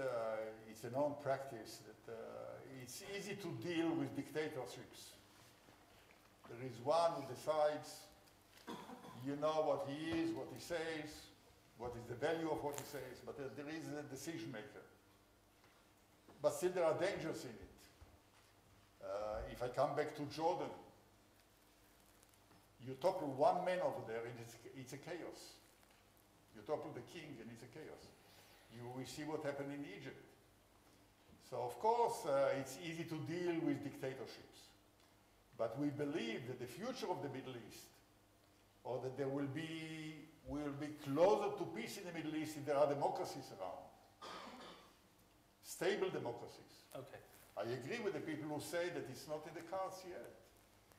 it's a known practice that it's easy to deal with dictatorships. There is one who decides, you know what he is, what he says, what is the value of what he says, but there is a decision maker. But still there are dangers in it. If I come back to Jordan, you topple one man over there and it's a chaos. You topple the king and it's a chaos. We see what happened in Egypt. So of course it's easy to deal with dictatorships. But we believe that the future of the Middle East, or that there will be closer to peace in the Middle East if there are democracies around. Stable democracies. Okay. I agree with the people who say that it's not in the cards yet.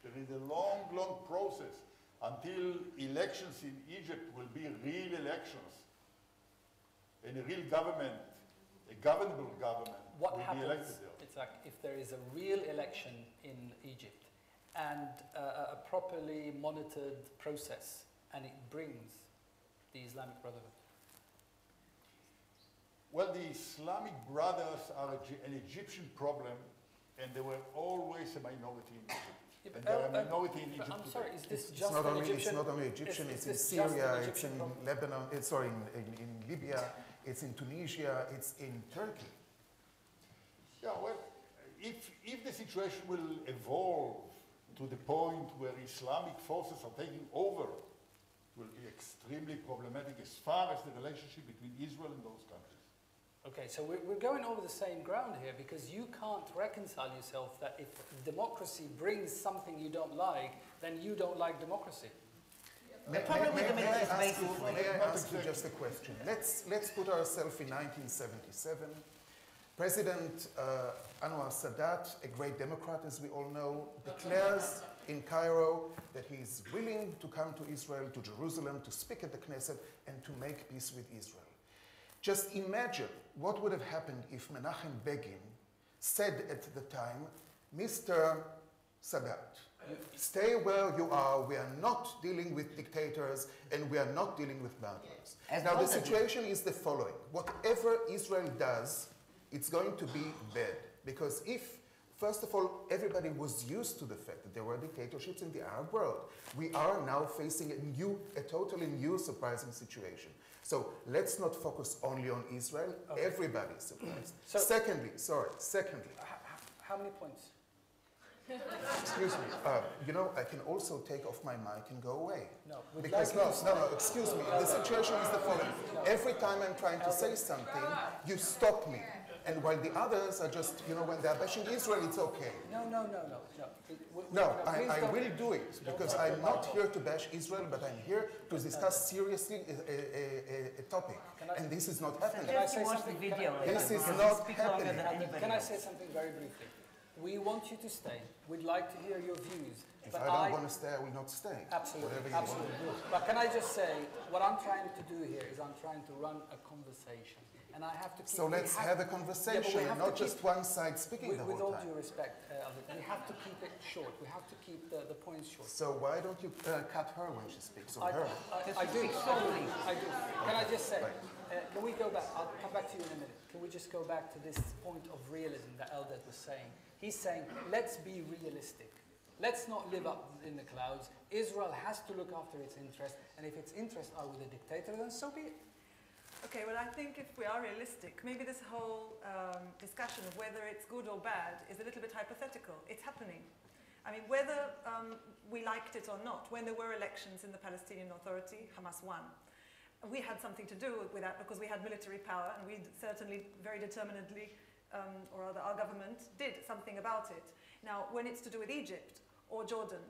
There is a long, long process until elections in Egypt will be real elections. And a real government, a governable government, What will happens, be elected there. it's like if there is a real election in Egypt and a properly monitored process and it brings the Islamic Brotherhood? Well, the Islamic Brothers are an Egyptian problem, and they were always a minority in Egypt. Yeah, And they're a minority in but Egypt I'm sorry, today. is this It's just not an only, Egyptian? it's not only Egyptian, it's in this just an Syria, it's Egyptian in problem? Lebanon, sorry, in Libya, it's in Tunisia, it's in Turkey. Yeah, well, if the situation will evolve to the point where Islamic forces are taking over, it will be extremely problematic as far as the relationship between Israel and those countries. Okay, so we're going over the same ground here because you can't reconcile yourself that if democracy brings something you don't like, then you don't like democracy. May I ask you just a question? Let's put ourselves in 1977. President Anwar Sadat, a great Democrat as we all know, declares in Cairo that he is willing to come to Israel, to Jerusalem, to speak at the Knesset and to make peace with Israel. Just imagine what would have happened if Menachem Begin said at the time, Mr. Sadat, stay where you are, we are not dealing with dictators and we are not dealing with murderers. Now the situation is the following. Whatever Israel does, it's going to be bad. Because if, first of all, everybody was used to the fact that there were dictatorships in the Arab world, we are now facing a totally new surprising situation. So let's not focus only on Israel. Okay. Everybody is surprised. So, secondly, how many points? Excuse me. You know, I can also take off my mic and go away. No. Because excuse me. The situation is the following. Every time I'm trying to say something, you stop me. And while the others are just, you know, when they're bashing Israel, it's okay. No, I will do it because I'm not here to bash Israel, but I'm here to discuss seriously a topic. And this is not happening. Can I say something? This is not happening. Can I say something very briefly? We want you to stay. We'd like to hear your views. If I don't want to stay, I will not stay. Absolutely. But can I just say, what I'm trying to do here is I'm trying to run a conversation. And I have to keep... So let's have a conversation, not just one side speaking the whole time. With all due respect, we have to keep it short. We have to keep the points short. So why don't you cut her when she speaks? I do. Can I just say, can we go back? I'll come back to you in a minute. Can we just go back to this point of realism that Eldad was saying? He's saying, let's be realistic. Let's not live up in the clouds. Israel has to look after its interests, and if its interests are with a dictator, then so be it. Okay, well, I think if we are realistic, maybe this whole discussion of whether it's good or bad is a little bit hypothetical. It's happening. I mean, whether we liked it or not, when there were elections in the Palestinian Authority, Hamas won. We had something to do with that because we had military power, and we certainly very determinedly, or rather our government, did something about it. Now, when it's to do with Egypt or Jordan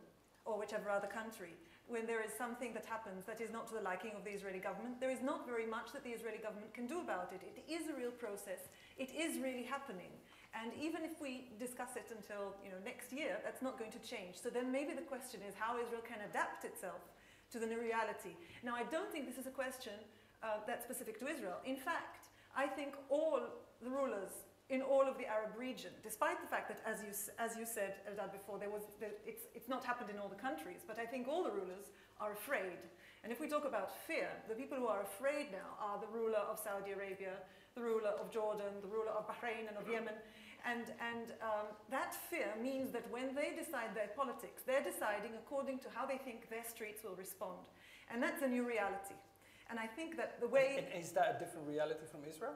or whichever other country, when there is something that happens that is not to the liking of the Israeli government, there is not very much that the Israeli government can do about it. It is a real process. It is really happening. And even if we discuss it until next year, that's not going to change. So then maybe the question is how Israel can adapt itself to the new reality. Now, I don't think this is a question that's specific to Israel. In fact, I think all the rulers in all of the Arab region, despite the fact that, as you said, Eldad, before, it's not happened in all the countries, but I think all the rulers are afraid. And if we talk about fear, the people who are afraid now are the ruler of Saudi Arabia, the ruler of Jordan, the ruler of Bahrain and of Yemen. And that fear means that when they decide their politics, they're deciding according to how they think their streets will respond. And that's a new reality. And I think that the way... And is that a different reality from Israel?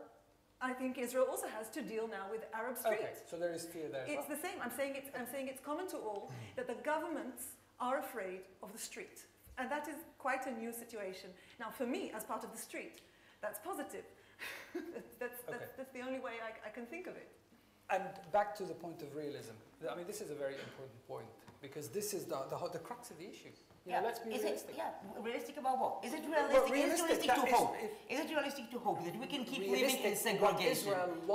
I think Israel also has to deal now with Arab streets. Okay, so there is fear there. It's the same. I'm saying it's common to all that the governments are afraid of the street. And that is quite a new situation. Now, for me, as part of the street, that's positive. that's the only way I can think of it. And back to the point of realism. I mean, this is a very important point, because this is the crux of the issue. You know, let's be realistic. Realistic about what? Is it realistic to hope? Is it realistic to hope that we can keep living in segregation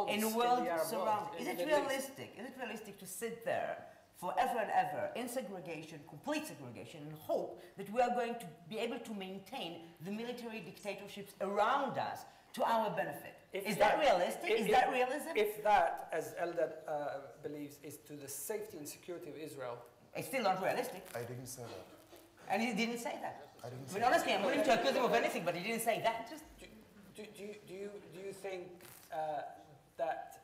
in a world surrounded? Is it realistic? Is it realistic to sit there forever and ever in segregation, complete segregation, and hope that we are going to be able to maintain the military dictatorships around us to our benefit? Is that realistic? Is that realism? If that, as Eldad believes, is to the safety and security of Israel, it's still not realistic. I didn't say that. And he didn't say that. I didn't say honestly, I'm willing to accuse him of anything, but he didn't say that. Just do you think that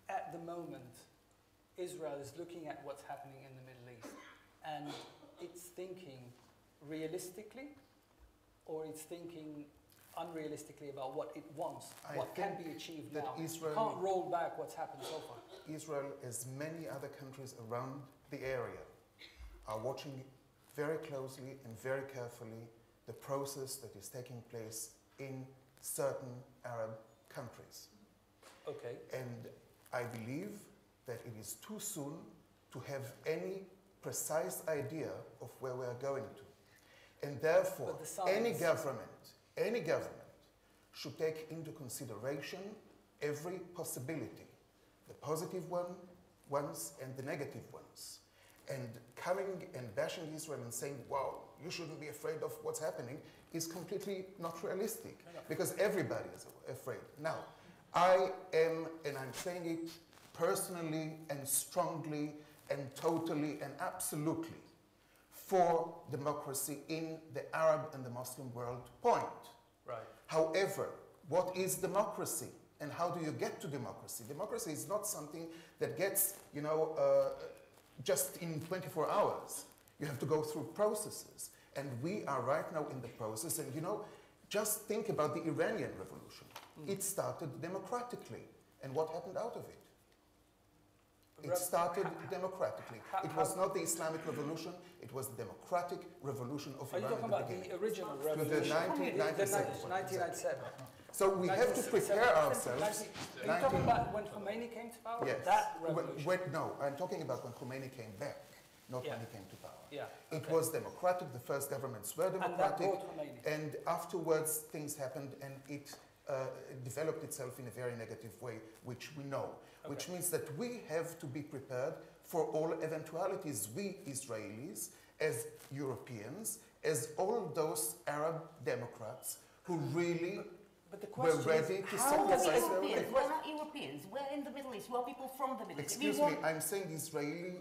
at the moment Israel is looking at what's happening in the Middle East and it's thinking realistically, or it's thinking unrealistically about what it wants, what can be achieved now? Israel can't roll back what's happened so far. Israel, as many other countries around the area, are watching very closely and very carefully the process that is taking place in certain Arab countries. Okay. And I believe that it is too soon to have any precise idea of where we are going to. And therefore, any government should take into consideration every possibility, the positive ones and the negative ones. And coming and bashing Israel and saying, wow, you shouldn't be afraid of what's happening, is completely not realistic, because everybody is afraid. Now, I am, and I'm saying it personally and strongly and totally and absolutely, for democracy in the Arab and the Muslim world, point. Right. However, what is democracy? And how do you get to democracy? Democracy is not something that gets, just in 24 hours. You have to go through processes. And we are right now in the process. And just think about the Iranian revolution. It started democratically. And what happened out of it? It started democratically. It was not the Islamic revolution. It was the democratic revolution of Iran. Are you talking about the original revolution? With the 1997. 1997. So we have to prepare ourselves. Are you talking about when Khomeini came to power? Yes. That revolution? No, I'm talking about when Khomeini came back, not when he came to power. Yeah. It was democratic, the first governments were democratic. And that brought Khomeini. And afterwards things happened and it developed itself in a very negative way, which we know. Okay. Which means that we have to be prepared for all eventualities, we Israelis, as Europeans, as all those Arab Democrats who really were ready to sacrifice their lives. We're not Europeans. We're in the Middle East. We're people from the Middle East. Excuse me, I'm saying Israeli,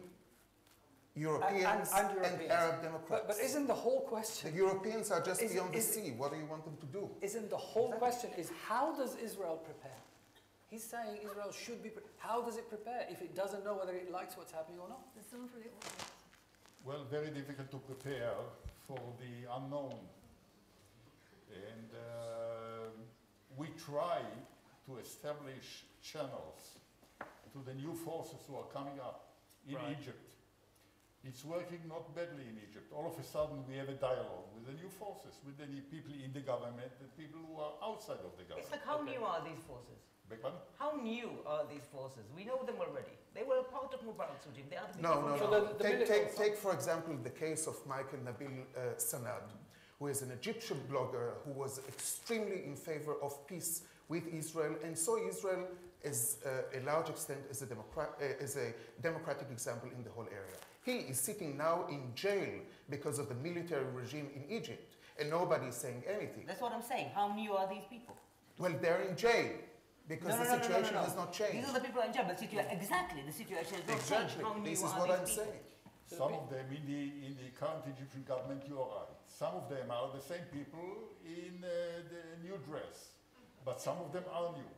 Europeans, and Arab Democrats. But isn't the whole question... The Europeans are just beyond the sea. What do you want them to do? Isn't the whole question is how does Israel prepare? He's saying Israel should be... How does it prepare if it doesn't know whether it likes what's happening or not? Well, very difficult to prepare for the unknown. And we try to establish channels to the new forces who are coming up in Egypt. It's working not badly in Egypt. All of a sudden, we have a dialogue with the new forces, with the people in the government, the people who are outside of the government. It's like, how new are these forces? Beg pardon? How new are these forces? We know them already. They were a part of Mubarak's regime. They are the No. Take, for example, the case of Michael Nabil Sanad, who is an Egyptian blogger who was extremely in favor of peace with Israel and saw Israel as a large extent as a democratic example in the whole area. He is sitting now in jail because of the military regime in Egypt. and nobody's saying anything. That's what I'm saying. How new are these people? Well, they're in jail because the situation has not changed. These are the people in jail, but exactly, the situation has not changed. How new this is are what these I'm people? saying. Some of them in the current Egyptian government, you are right. Some of them are the same people in the new dress, but some of them are new.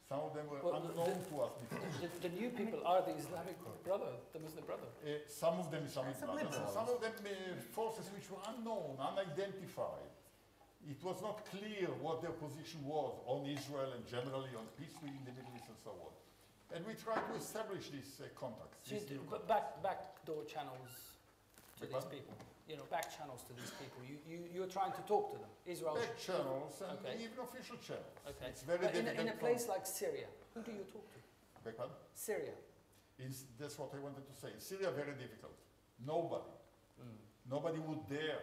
Some of them were unknown to us before. The new people are the Islamic brother, the Muslim brother. Some of them Islamic brothers, and some of them forces which were unknown, unidentified. It was not clear what their position was on Israel and generally on peace in the Middle East and so on. And we tried to establish these contacts. But backdoor channels to these people. You know, back channels to these people. You're trying to talk to them. Israel. Back channels and even official channels. Okay. It's very difficult. In a place like Syria, who do you talk to? Beg pardon? Syria. That's what I wanted to say. In Syria, very difficult. Nobody. Nobody would dare.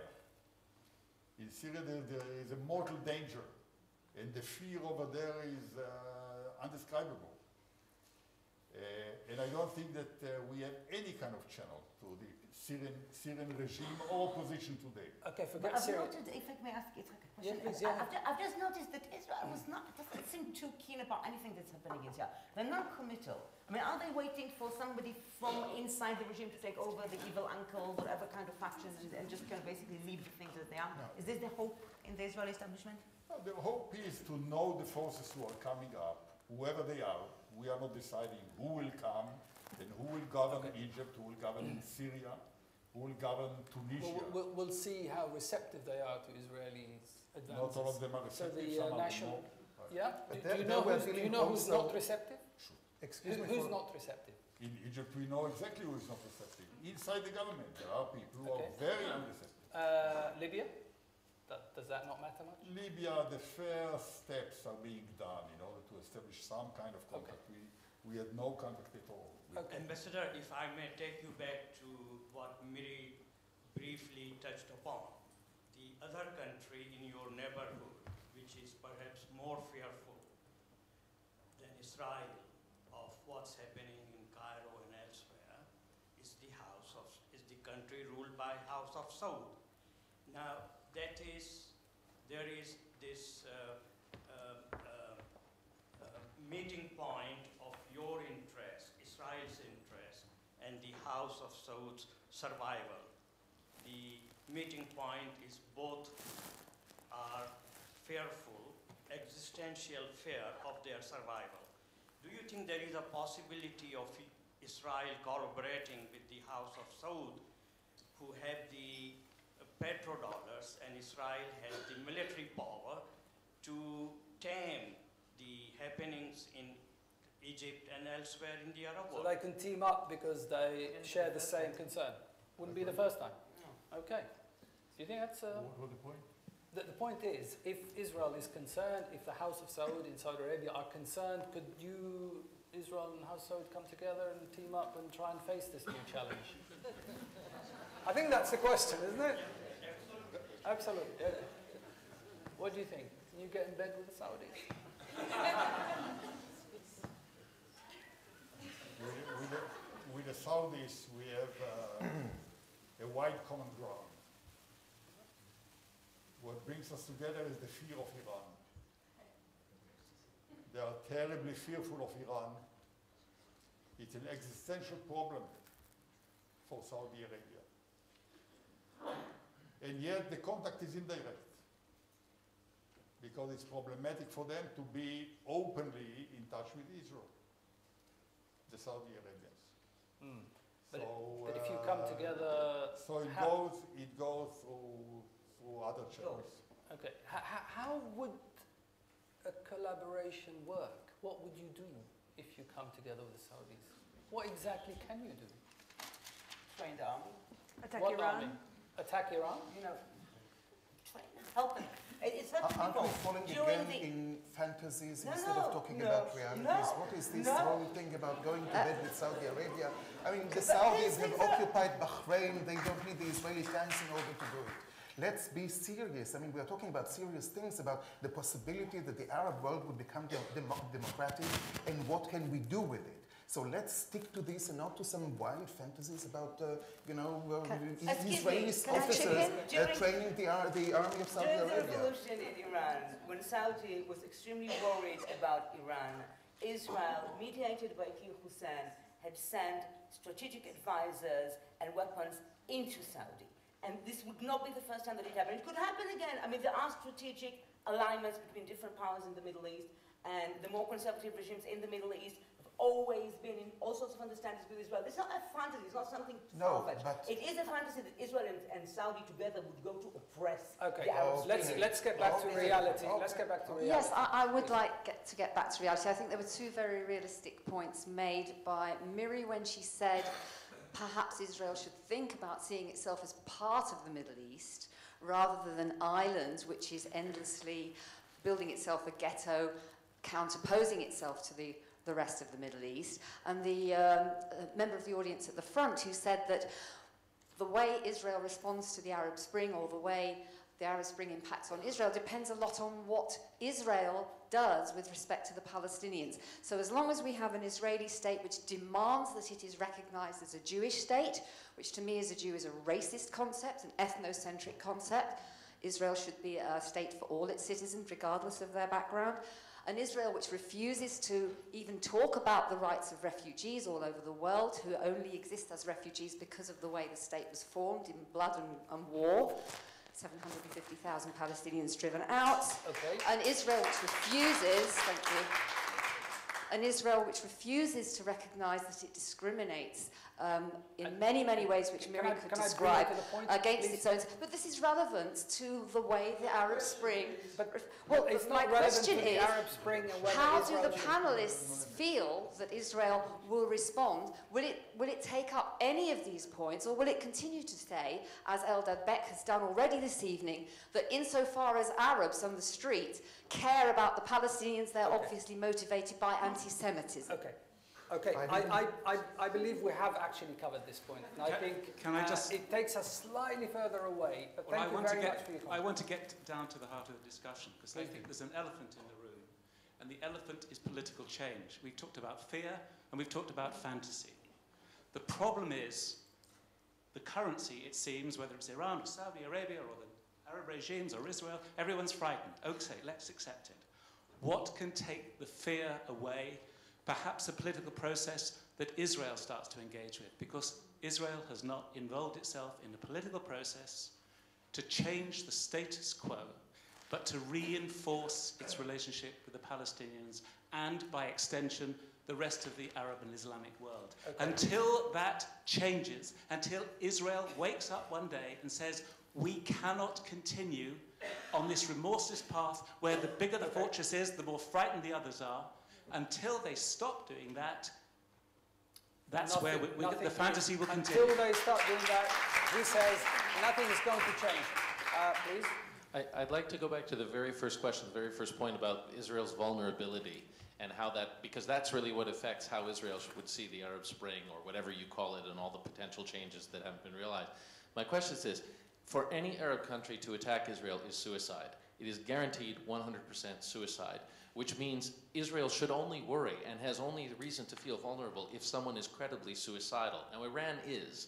In Syria, there is a mortal danger. And the fear over there is undescribable. And I don't think that we have any kind of channel to the Syrian regime or opposition today. Okay, forget Syria. If I may ask Yitzhak a question. Yeah, please, I've just noticed that Israel doesn't seem too keen about anything that's happening in Syria. They're non-committal. I mean, are they waiting for somebody from inside the regime to take over, the evil uncle, whatever kind of faction, and just kind of basically leave the things as they are? No. Is this the hope in the Israeli establishment? Well, the hope is to know the forces who are coming up, whoever they are. We are not deciding who will come and who will govern Egypt, who will govern Syria, who will govern Tunisia. We'll see how receptive they are to Israelis' advances. Not all of them are receptive. So the national, yeah. But Do you know who's not receptive? Sure. Excuse me. Who's not receptive? In Egypt, we know exactly who is not receptive. Inside the government, there are people who are very unreceptive. Libya. Does that not matter much? Libya, the first steps are being done in order to establish some kind of contact. We had no contact at all. Ambassador, if I may take you back to what Miri briefly touched upon, the other country in your neighborhood, which is perhaps more fearful than Israel of what's happening in Cairo and elsewhere, is the country ruled by House of Saud. Now, there is this meeting point of your interest, Israel's interest, and the House of Saud's survival. The meeting point is both are fearful, existential fear of their survival. Do you think there is a possibility of Israel collaborating with the House of Saud, who have the petrodollars, and Israel has the military power to tame the happenings in Egypt and elsewhere in the Arab world? So they can team up because they share the same concern. Wouldn't be the first time. No. Okay. Do you think that's What's the point? The point is, if Israel is concerned, if the House of Saud in Saudi Arabia are concerned, could Israel and House of Saud come together and team up and try and face this new challenge? I think that's the question, isn't it? Absolutely. Yeah. What do you think? Can you get in bed with the Saudis? With the Saudis, we have a wide common ground. What brings us together is the fear of Iran. They are terribly fearful of Iran. It's an existential problem for Saudi Arabia. And yet the contact is indirect, because it's problematic for them to be openly in touch with Israel, the Saudi Arabians. But if you come together... So it goes through other channels. Okay. How would a collaboration work? What would you do if you come together with the Saudis? What exactly can you do? Train the army. Attack What Iran. army? Attack Iran? You know, help them. It's helping Aren't people. we falling again in fantasies instead of talking about realities? What is this whole thing about going to bed with Saudi Arabia? I mean, the Saudis have occupied Bahrain. They don't need the Israeli tanks in order to do it. Let's be serious. I mean, we are talking about serious things, about the possibility that the Arab world would become democratic, and what can we do with it? So let's stick to this and not to some wild fantasies about, Israeli officers training the army of Saudi Arabia. During the revolution in Iran, when Saudi was extremely worried about Iran, Israel, mediated by King Hussein, had sent strategic advisors and weapons into Saudi. And this would not be the first time that it happened. It could happen again. I mean, there are strategic alignments between different powers in the Middle East, and the more conservative regimes in the Middle East have always been in all sorts of understandings with Israel. This is not a fantasy. It's not something far-fetched. It is a fantasy that Israel and Saudi together would go to oppress the Arab Spring. Let's get back to reality. Let's get back to reality. Yes, I would like to get back to reality. I think there were two very realistic points made by Miri when she said perhaps Israel should think about seeing itself as part of the Middle East rather than an island which is endlessly building itself a ghetto, counterposing itself to the rest of the Middle East. And the member of the audience at the front who said that the way Israel responds to the Arab Spring, or the way the Arab Spring impacts on Israel, depends a lot on what Israel does with respect to the Palestinians. So as long as we have an Israeli state which demands that it is recognized as a Jewish state, which to me as a Jew is a racist concept, an ethnocentric concept, Israel should be a state for all its citizens, regardless of their background. An Israel which refuses to even talk about the rights of refugees all over the world, who only exist as refugees because of the way the state was formed in blood and war. 750,000 Palestinians driven out. Okay. An Israel which refuses, thank you, an Israel which refuses to recognize that it discriminates in many, many ways, which Miriam could describe, against its own. But this is relevant to the way the Arab Spring. Well, my question is, how do the panelists feel that Israel will respond? Will it take up any of these points, or will it continue to say, as Eldad Beck has done already this evening, that insofar as Arabs on the street care about the Palestinians, they're obviously motivated by anti-Semitism? Okay, I believe we have actually covered this point, and I think it takes us slightly further away, but thank you very much for your comment. I want to get down to the heart of the discussion, because I think there's an elephant in the room, and the elephant is political change. We've talked about fear, and we've talked about fantasy. The problem is the currency, it seems, whether it's Iran or Saudi Arabia or the Arab regimes or Israel, everyone's frightened. Okay, let's accept it. What can take the fear away? Perhaps a political process that Israel starts to engage with, because Israel has not involved itself in a political process to change the status quo, but to reinforce its relationship with the Palestinians and, by extension, the rest of the Arab and Islamic world. Okay. Until that changes, until Israel wakes up one day and says, we cannot continue on this remorseless path where the bigger the fortress is, the more frightened the others are. Until they stop doing that, that's where the fantasy will continue. Until they stop doing that, he says nothing is going to change. Please? I'd like to go back to the very first question, the very first point about Israel's vulnerability, and how that, because that's really what affects how Israel would see the Arab Spring, or whatever you call it, and all the potential changes that haven't been realized. My question is this: for any Arab country to attack Israel is suicide. It is guaranteed 100% suicide, which means Israel should only worry and has only reason to feel vulnerable if someone is credibly suicidal. Now, Iran is.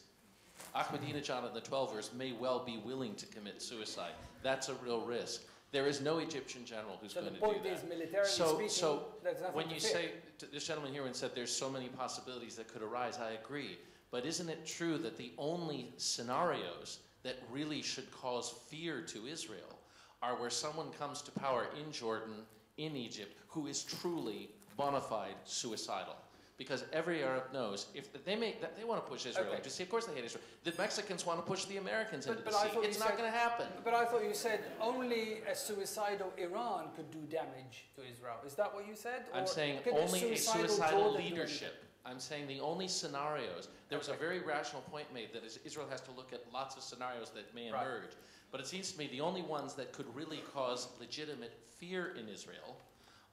Ahmadinejad and the Twelvers may well be willing to commit suicide. That's a real risk. There is no Egyptian general who's going to do that. So the point is, militarily speaking, there's nothing when you say, this gentleman here said there's so many possibilities that could arise, I agree. But isn't it true that the only scenarios that really should cause fear to Israel are where someone comes to power in Jordan, in Egypt, who is truly bona fide suicidal? Because every Arab knows if they want to push Israel into the sea. Of course they hate Israel. The Mexicans want to push the Americans into the sea. It's not going to happen. But I thought you said only a suicidal Iran could do damage to Israel. Is that what you said? I'm saying only a suicidal leadership. I'm saying the only scenarios. There was a very rational point made that Israel has to look at lots of scenarios that may emerge. But it seems to me the only ones that could really cause legitimate fear in Israel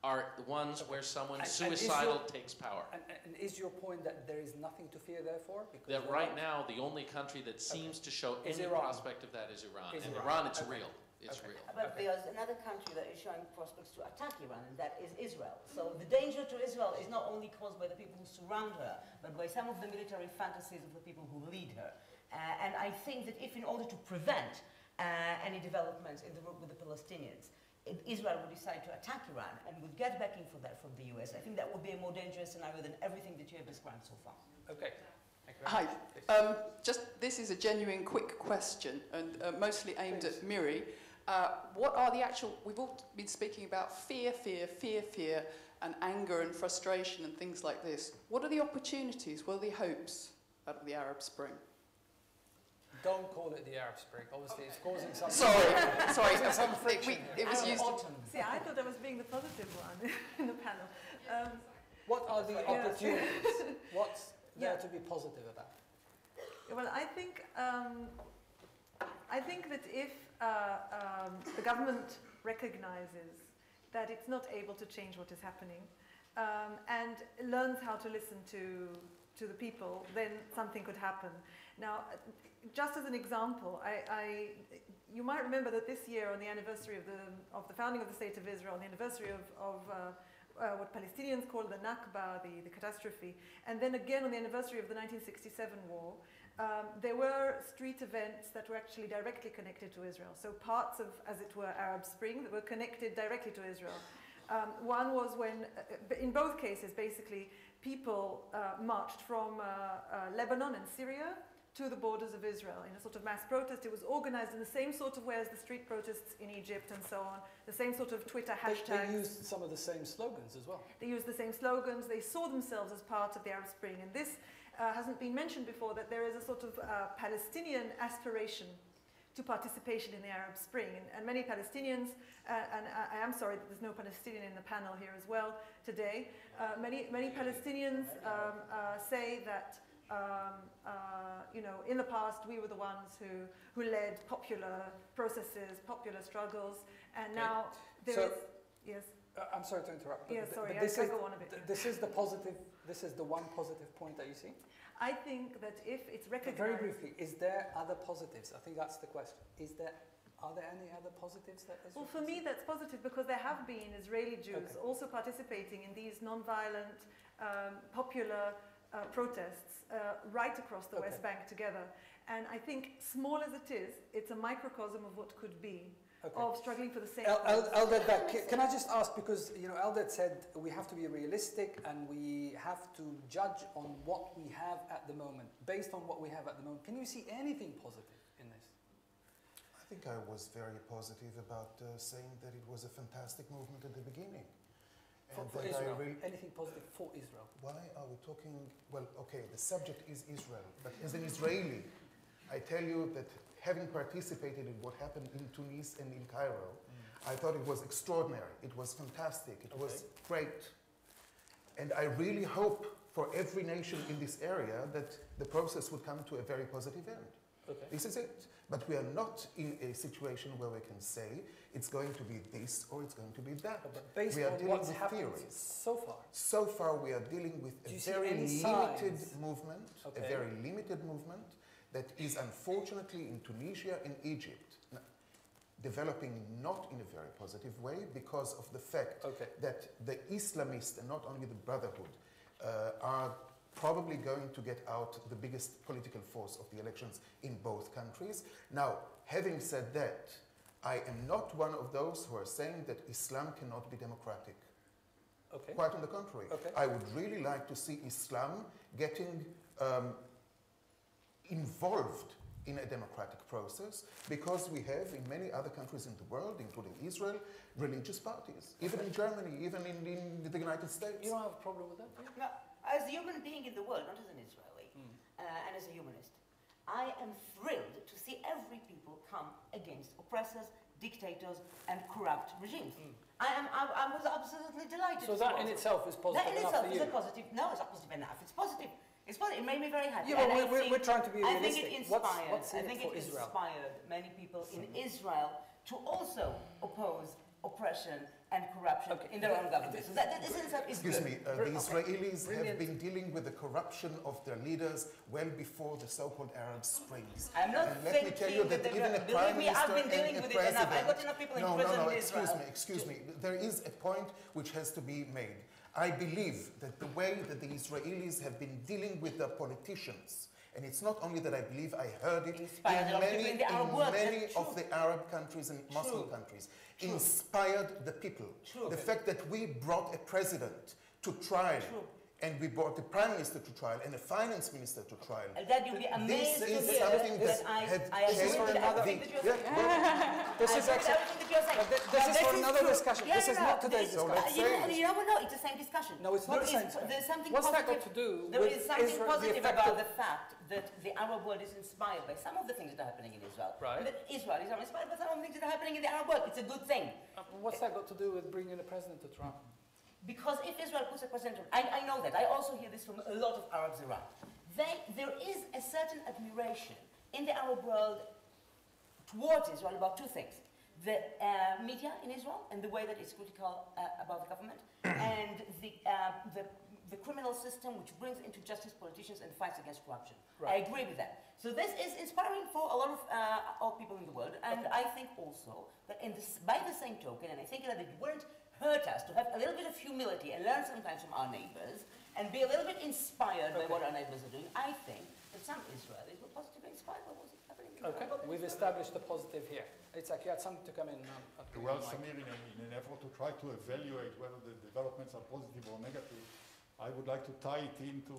are the ones where someone suicidal takes power. And is your point that there is nothing to fear, therefore? Because that right now, the only country that seems to show any prospect of that is Iran. And Iran, it's real. It's real. But there's another country that is showing prospects to attack Iran, and that is Israel. So the danger to Israel is not only caused by the people who surround her, but by some of the military fantasies of the people who lead her. And I think that if, in order to prevent any developments in the route with the Palestinians, if Israel would decide to attack Iran and would get backing for that from the US, I think that would be a more dangerous scenario than everything that you have described so far. Okay. Hi. This is a genuine quick question, and mostly aimed at Miri. What are the actual, we've all been speaking about fear, and anger and frustration and things like this. What are the opportunities, what are the hopes out of the Arab Spring? Don't call it the Arab Spring. Obviously, it's causing some... Sorry. Some friction. It was used to... See, I thought I was being the positive one in the panel. What are the opportunities? What's there to be positive about? Well, I think that if the government recognizes that it's not able to change what is happening and learns how to listen to the people, then something could happen. Now, just as an example, you might remember that this year, on the anniversary of the founding of the State of Israel, on the anniversary of what Palestinians call the Nakba, the catastrophe, and then again on the anniversary of the 1967 war, there were street events that were actually directly connected to Israel. So parts of, as it were, Arab Spring that were connected directly to Israel. One was when, in both cases, basically, people marched from Lebanon and Syria to the borders of Israel in a sort of mass protest. It was organized in the same sort of way as the street protests in Egypt and so on, the same sort of Twitter hashtags. They used some of the same slogans as well. They used the same slogans. They saw themselves as part of the Arab Spring. And this hasn't been mentioned before, that there is a sort of Palestinian aspiration to participation in the Arab Spring. And many Palestinians, and I am sorry that there's no Palestinian in the panel here as well today, many Palestinians say that in the past we were the ones who led popular processes, popular struggles, and now there is... Yes? I'm sorry to interrupt. Yeah, sorry, I go on a bit. This is the positive, this is the one positive point that you see? I think that if it's recognized... Very briefly, is there other positives? I think that's the question. Are there any other positives that Israel... Well, for me, that's positive because there have been Israeli Jews also participating in these non-violent, popular protests right across the West Bank together. And I think, small as it is, it's a microcosm of what could be. Of struggling for the same. Eldad, can I just ask, because Eldad said we have to be realistic and we have to judge on what we have at the moment. Based on what we have at the moment, can you see anything positive in this? I think I was very positive about saying that it was a fantastic movement at the beginning. For Israel, anything positive for Israel? Why are we talking, well, okay, the subject is Israel, but as an Israeli, I tell you that having participated in what happened in Tunis and in Cairo, I thought it was extraordinary. It was fantastic. It was great. And I really hope for every nation in this area that the process would come to a very positive end. This is it. But we are not in a situation where we can say it's going to be this or it's going to be that. But based we are on dealing what's with happened theories. so far? So far we are dealing with a very limited movement, a very limited movement, that is unfortunately in Tunisia and Egypt developing not in a very positive way because of the fact that the Islamists, and not only the Brotherhood, are probably going to get out the biggest political force of the elections in both countries. Now, having said that, I am not one of those who are saying that Islam cannot be democratic. Quite on the contrary. I would really like to see Islam getting involved in a democratic process, because we have in many other countries in the world, including Israel, religious parties. Even in Germany, even in the United States. You don't have a problem with that? No, as a human being in the world, not as an Israeli, and as a humanist, I am thrilled to see every people come against oppressors, dictators, and corrupt regimes. I was absolutely delighted. So that in itself is positive enough for you? That in itself is a positive. No, it's not positive enough. It's positive. It's positive. It made me very happy. Yeah, but we're trying to be realistic. I think it inspired. What's in it for Israel? Inspired many people in Israel to also oppose oppression and corruption in their own government. So that is Excuse me, the Israelis have been dealing with the corruption of their leaders well before the so-called Arab Springs. I'm not and let me tell you that even a prime minister I've been dealing with it enough. I've got enough people in prison in Israel. Excuse me. There is a point which has to be made. I believe that the way that the Israelis have been dealing with their politicians, and it's not only that I believe, I heard it in many of the Arab countries and Muslim countries, inspired the people. The fact that we brought a president to trial, and we brought the prime minister to trial, and a finance minister to trial. That you'll be amazed this to is hear something that that I agree with everything that you're saying. This is for another discussion. This is not today's discussion. You know what? No, it's the same discussion. No, it's not the same. There's something What's positive. that got to do There with is something Israel, positive about the fact that the Arab world is inspired by some of the things that are happening in Israel. Right. And that Israelis are inspired by some of the things that are happening in the Arab world. It's a good thing. What's that got to do with bringing the president to Trump? Because if Israel puts a president, I know that. I also hear this from a lot of Arabs around. There is a certain admiration in the Arab world towards Israel about two things. The media in Israel and the way that it's critical about the government, and the criminal system which brings into justice politicians and fights against corruption. Right. I agree with that. So this is inspiring for a lot of people in the world, and I think also that by the same token, and I think that it wouldn't hurt us to have a little bit of humility and learn sometimes from our neighbors and be a little bit inspired by what our neighbors are doing. I think that some Israelis were positively inspired by what's happening in Israel. We've established the positive here. Yitzhak, you had something to come in. Well, Samir, in an effort to try to evaluate whether the developments are positive or negative, I would like to tie it into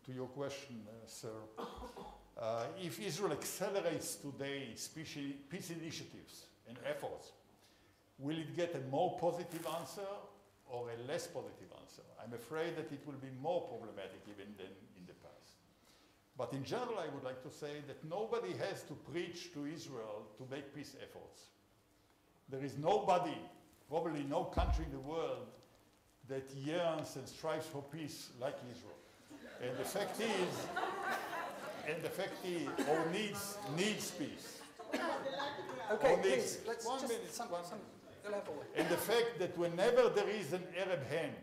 to your question, sir. If Israel accelerates today peace initiatives and efforts, will it get a more positive answer or a less positive answer? I'm afraid that it will be more problematic even than in the past. But in general, I would like to say that nobody has to preach to Israel to make peace efforts. There is nobody, probably no country in the world, that yearns and strives for peace like Israel. And the fact is, or needs peace. Okay, please, let's just and the fact that whenever there is an Arab hand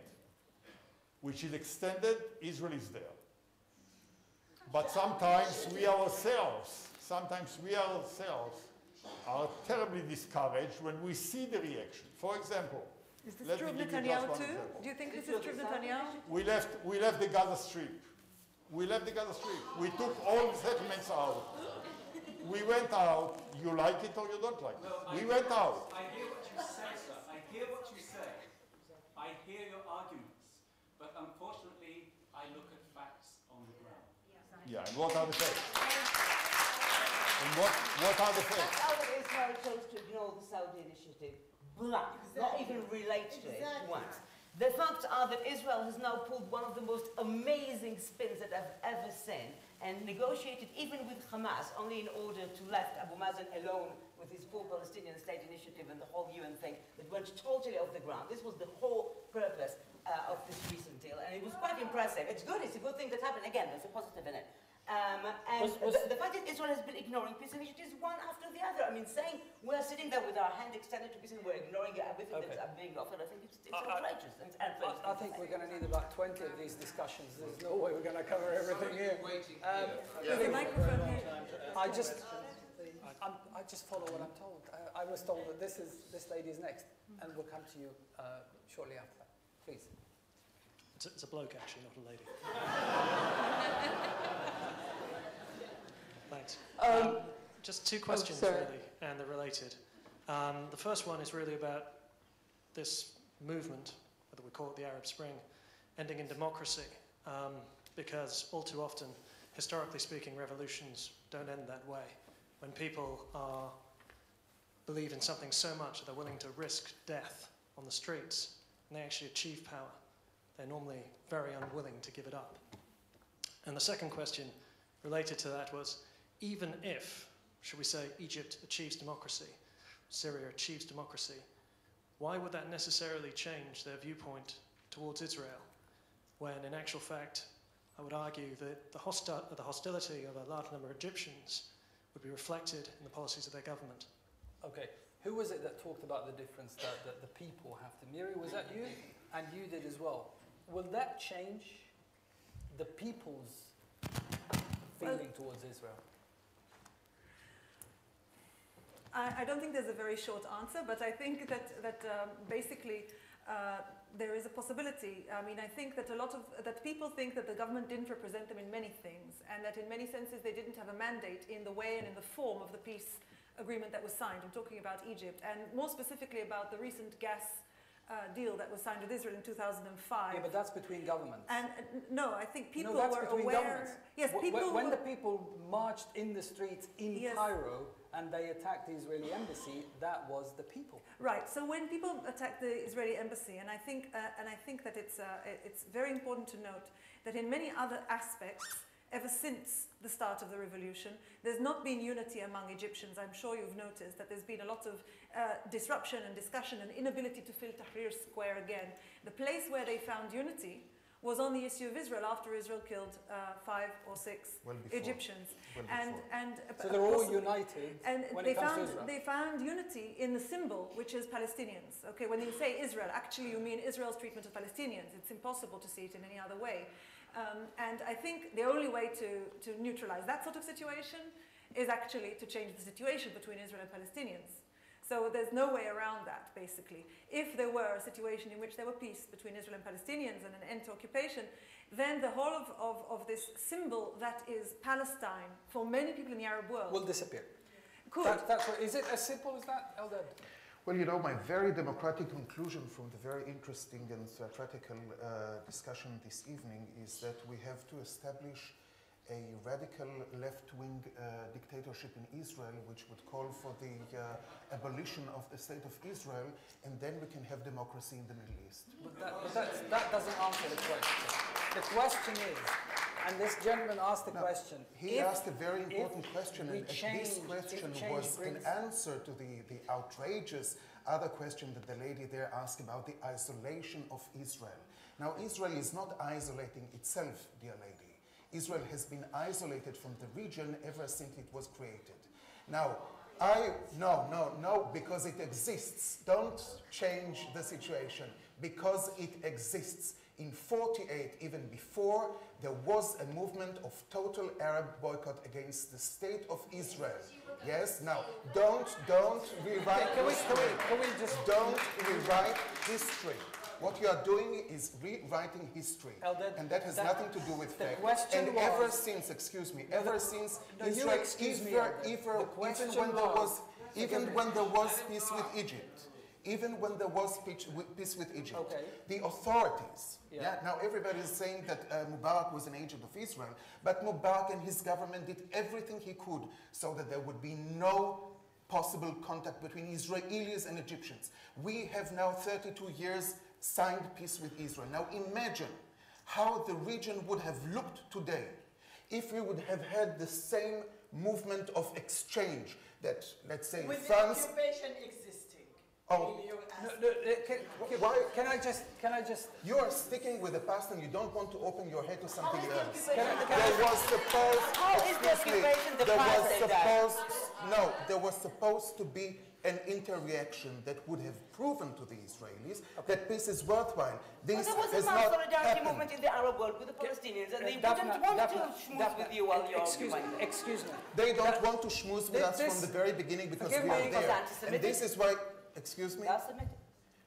which is extended, Israel is there. But sometimes we ourselves are terribly discouraged when we see the reaction. For example, is this true of Netanyahu too? Do you think this is true of Netanyahu? We left the Gaza Strip. We took all the settlements out. We went out. You like it or you don't like it? We went out. I hear what you say, sir. I hear what you say. I hear your arguments. But unfortunately, I look at facts on the ground. Yeah, and what are the facts? And what are the facts? That's how Israel chose to ignore the Saudi initiative. Blah. Not even relate to it once. The facts are that Israel has now pulled one of the most amazing spins that I've ever seen and negotiated even with Hamas only in order to left Abu Mazen alone with his full Palestinian state initiative and the whole UN thing that went totally off the ground. This was the whole purpose of this recent deal, and it was quite impressive. It's good, it's a good thing that happened. Again, there's a positive in it. The fact that Israel has been ignoring peace initiatives one after the other. I mean, saying we're sitting there with our hand extended to peace and we're ignoring everything that's being offered, I think it's outrageous. I think we're going to need about 20 of these discussions. There's no way we're going to cover everything here. I just follow what I'm told. I was told that this lady is next, and we'll come to you shortly after that. Please. It's a bloke, actually, not a lady. Thanks. Just two questions, really, and they're related. The first one is really about this movement, whether we call it the Arab Spring, ending in democracy, because all too often, historically speaking, revolutions don't end that way. When people believe in something so much that they're willing to risk death on the streets, and they actually achieve power, they're normally very unwilling to give it up. And the second question related to that was, even if, should we say, Egypt achieves democracy, Syria achieves democracy, why would that necessarily change their viewpoint towards Israel, when in actual fact, I would argue that the hostility of a large number of Egyptians would be reflected in the policies of their government? Okay. Who was it that talked about the difference that the people have to? Miri, was that you? And you did as well. Will that change the people's feeling towards Israel? I don't think there's a very short answer, but I think that basically there is a possibility. I mean, I think that that people think that the government didn't represent them in many things, and that in many senses they didn't have a mandate in the way and in the form of the peace agreement that was signed. I'm talking about Egypt, and more specifically about the recent gas deal that was signed with Israel in 2005. Yeah, but that's between governments. And no, I think people that's were between aware. Governments. Yes, people. When the people marched in the streets in Cairo and they attacked the Israeli embassy, that was the people. Right. So when people attack the Israeli embassy, and I think that it's very important to note that in many other aspects, ever since the start of the revolution, there's not been unity among Egyptians. I'm sure you've noticed that there's been a lot of disruption and discussion and inability to fill Tahrir Square again. The place where they found unity was on the issue of Israel after Israel killed 5 or 6 Egyptians. So they're all united when it comes to Israel. They found unity in the symbol, which is Palestinians. Okay, when you say Israel, actually you mean Israel's treatment of Palestinians. It's impossible to see it in any other way. And I think the only way to neutralize that sort of situation is actually to change the situation between Israel and Palestinians. So there's no way around that, basically. If there were a situation in which there were peace between Israel and Palestinians and an end to occupation, then the whole of this symbol that is Palestine for many people in the Arab world will disappear. Could. Is it as simple as that, Eldad? Well, you know, my very democratic conclusion from the very interesting and theatrical discussion this evening is that we have to establish a radical left-wing dictatorship in Israel, which would call for the abolition of the state of Israel, and then we can have democracy in the Middle East. But that doesn't answer the question. The question is, and this gentleman asked the question. He asked a very important question, and this question was an answer to the outrageous other question that the lady there asked about the isolation of Israel. Now, Israel is not isolating itself, dear lady. Israel has been isolated from the region ever since it was created. Now, no, because it exists. Don't change the situation. Because it exists. In 48, even before, there was a movement of total Arab boycott against the state of Israel. Yes, now, don't rewrite history. Don't rewrite history. What you are doing is rewriting history, and that has nothing to do with fact. And ever since, ever since Israel, even when there was peace with Egypt, the authorities, now everybody is saying that Mubarak was an agent of Israel, but Mubarak and his government did everything he could so that there would be no possible contact between Israelis and Egyptians. We have now 32 years signed peace with Israel. Now imagine how the region would have looked today if we would have had the same movement of exchange that, let's say, with France... the occupation existing. Oh, can I just... You are sticking with the past and you don't want to open your head to something else. There was supposed... How is the occupation the past? There was supposed to be an interreaction that would have proven to the Israelis that peace is worthwhile. This there was a mass solidarity movement in the Arab world with the Palestinians, and they wouldn't want to schmooze with you while you're Excuse me. They don't want to schmooze with us from the very beginning because we are there. And this is why, excuse me?